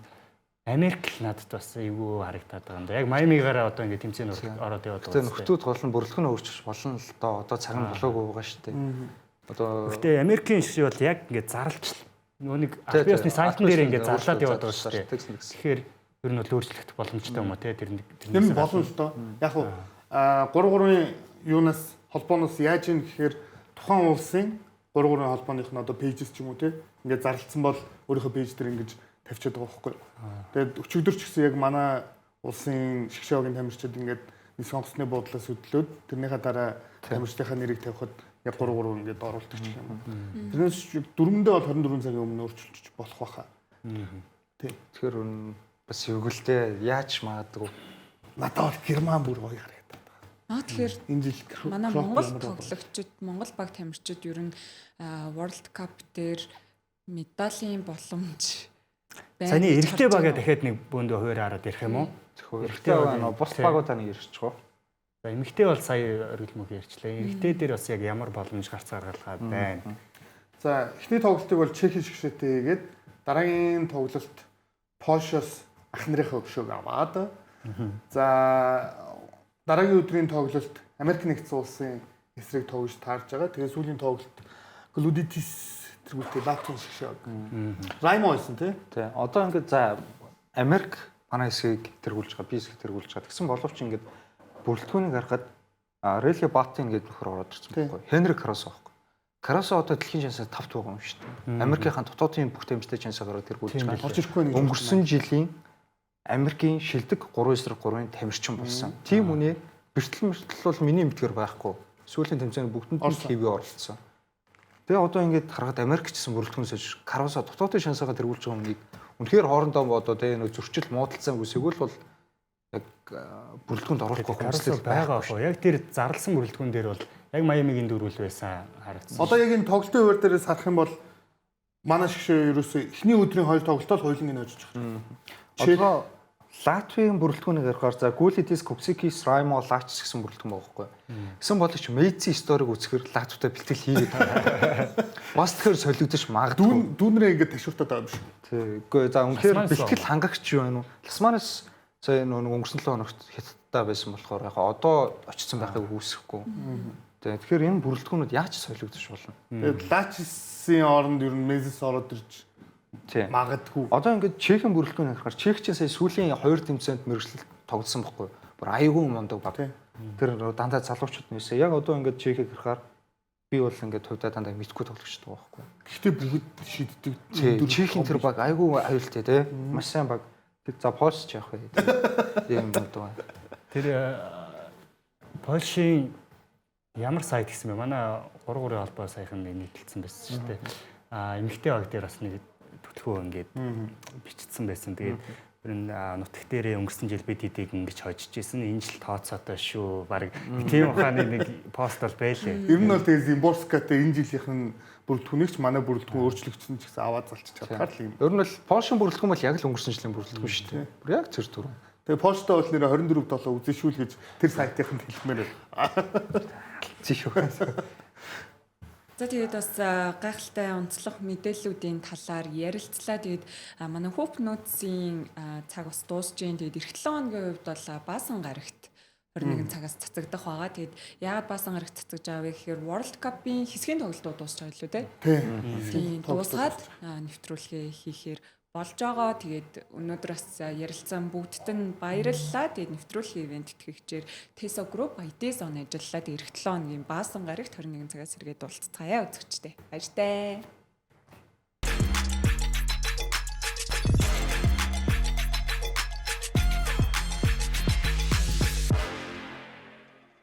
Америк л надад бас эйгүү харагдаад байгаа юм да. Яг Майамигаараа одоо ингээд тэмцээнд ороод яваад байгаа. Тэгээ нөхдүүд болон бүрэлдэхүүн өөрчилж болно л доо. Одоо цаг нь болоогүй байгаа шүү дээ. Одоо гэхдээ Америкийн шишээ бол яг ингээд зарлж нөгөө нэг албаасны сайтн дээр ингээд зарлаад яваад байгаа шүү дээ. Тэгэхээр ер нь бол өөрчлөгдөх боломжтой юм уу те тэр нь болно л доо. Яг уу 3-3-ын юунаас холбооноос яаж юм гэхээр тухайн улсын 3-3 холбооных нь одоо пэйжс ч юм уу те ингээд зарлцсан бол өөрийнхөө пэйж дээр ингэж тавьчихад байгаа байхгүй. Тэгээд өчигдөр ч гэсэн яг манай улсын шгшөөгийн тамирчид ингээд нэг сонгоцны буудлаас хөдлөөд тэрнийхээ дараа тамирчдынхаа нэрийг тавихад яг 3-3 ингээд оруулдаг ч юм. Тэрнээс дөрөвдөө бол 24 цагийн өмнө өөрчилж болох байхаа. Тий. Тэгэхээр бас өгөлтэй яаж магадгүй. Надад бол Герман бүр гоё харагдаад байгаа. Тэгэхээр энэ жил манай Монгол тоглогчид, Монгол баг тамирчид ер нь World Cup дээр медалийн боломж Саяны эрэгтэй багаа дахиад нэг бөөндөө хуваар хараад ирэх юм уу? Эрэгтэй баг нөө бус багуудаа нэг ирчих гоо. За эмэгтэй бол сая өргөлмөг ярьчлаа. Эрэгтэй дээр бас яг ямар боломж гарц гаргалгаа байна. За эхний тоглолтыг бол Чехийн шгшээтэй хийгээд дараагийн тоглолт Польшоос ах нарынхаа өшөөг аваад за дараагийн өдрийн тоглолт Америк нэгдсэн улсын эсрэг тоглож таарж байгаа. Тэгээ сүүлийн тоглолт Глудитис тэргүүтээ Латвийн шгшээ. Раймо байсан тий. Тий. Одоо ингээд за Америк манай хэсгийг тэргүүлж байгаа, би хэсгийг тэргүүлж байгаа. Тэгсэн боловч ингээд бүрэлдэхүүнийг харахад Рели Баттин гэдэг нөхөр ороод ирсэн байхгүй. Хенрик Карасо байхгүй. Карасо одоо дэлхийн шансаар 5-т байгаа юм шүү дээ. Америкийн дотоодын бүх дэмжтэй шансаар тэргүүлж байгаа. Орж ирэхгүй нэг өнгөрсөн жилийн Америкийн шилдэг 3-3-ын тамирчин болсон. Тим үнэ бэртэл бол миний мэдгээр байхгүй. Сүүлийн тэмцээнд бүгдэнд нь ТV оролцсон. Тэгээ одоо ингээд харахад Америк ч гэсэн бүрэлдэхүүн сэж Карасо дотоодын шансаагаа тэргүүлж байгаа хүнийг үнэхээр хоорондоо одоо тэгээ нөө зөрчил муудалцсан үсэгэл бол яг бүрэлдэхүүнд оруулахгүй хүсэл байгаа байхгүй. Яг тэр зарласан бүрэлдэхүүн дээр бол яг Майамигийн дөрвөл байсан харагдсан. Одоо яг энэ тоглолтын хувьд дээрээс харах юм бол манай шгшээ ерөөсөө эхний өдрийн 2 тоглолтод хоёуланг нь очиж байгаа. Одоо Латвийн бүрэлдэхүүнийг харахаар за Гулитис, Куксикис, Раймо, Лачс гэсэн бүрэлдэхүүн байгаа байхгүй. Гэсэн боловч Мейци историк үзэхэр Латвитай бэлтгэл хийгээд байна. Бас тэгэхээр солигдож магадгүй. Дүүнрээ ингээд ташууртаад байгаа юм шиг. Тий. Үгүй за үнэхээр бэлтгэл хангагч юу байна уу? Ласманас сая өнгөрсөн 7 хоногт Хятадтай байсан болохоор яг одоо очсон байхыг үүсэхгүй. Тэгэхээр энэ бүрэлдэхүүнүүд яаж солигдож болно? Тэгээд Лачсын оронд ер нь Мезис ороод ирж магадгүй. Одоо ингээд Чехийн бүрэлдэхүүн харахаар Чех чинь сая сүүлийн 2 тэмцээнд мэргэжлэлт тоглосон байхгүй. Бүр аюулгүй мундаг баг. Тэр дандаа залуучууд нээсээ. Яг одоо ингээд Чехийг харахаар би бол ингээд хувьдаа дандаа мэдгүй тоглогчтой байгаа байхгүй. Гэхдээ бүгд шийддэг. Чихийн тэр баг айгүй аюултай те. Маш сайн баг. Тэр за Польш ч явах вэ. Тийм юм даа. Тэр Польшийн ямар сайт гэсэн бэ? Манай 3-3 холбоо саяхан нийтэлсэн байсан шүү дээ. Эмэгтэй баг дээр бас нэг төлхөө ингээд бичсэн байсан. Тэгээд нутаг дээрээ өнгөрсөн жил бид хэдийг ингэж хожиж исэн. Энэ жил тооцоотой шүү. Бараг тийм ухааны нэг пост бол байлээ. Ер нь бол тэгээд Зимборскатай энэ жилийнх нь бүр түнэгч манай бүрэлдэхүүн өөрчлөгдсөн ч гэсэн аваад залчих чадхаар л юм. Ер нь бол Польшийн бүрэлдэхүүн бол яг л өнгөрсөн жилийн бүрэлдэхүүн шүү дээ. Бүр яг цэр түрүү. Тэгээ Польштой бол нэр 24/7 үзэшүүл гэж тэр сайтынханд хэлмээр байна. Зих үү. За тэгээд бас гайхалтай онцлог мэдээллүүдийн талаар ярилцлаа. Тэгээд манай Hoop Notes-ийн цаг бас дуусж гин. Тэгээд эх 7 хоногийн хувьд бол Баасан гарагт 21 цагаас цацагдах байгаа. Тэгээд яагаад Баасан гарагт цацгаж аваа гэхээр World Cup-ийн хэсгийн тоглолтууд дуусч байгаа лүү дээ. Тийм. Дуусгаад нэвтрүүлгээ хийхээр болж байгаа. Тэгээд өнөөдөр бас ярилцсан бүгдд нь баярлалаа. Тэгээд нэвтрүүлгийн ивент тэтгэгчээр Teso Group IT Zone ажиллаад эх 7 хоногийн Баасан гарагт 21 цагаас сэргээд уулзцаая үзэгчтэй. Баяртай.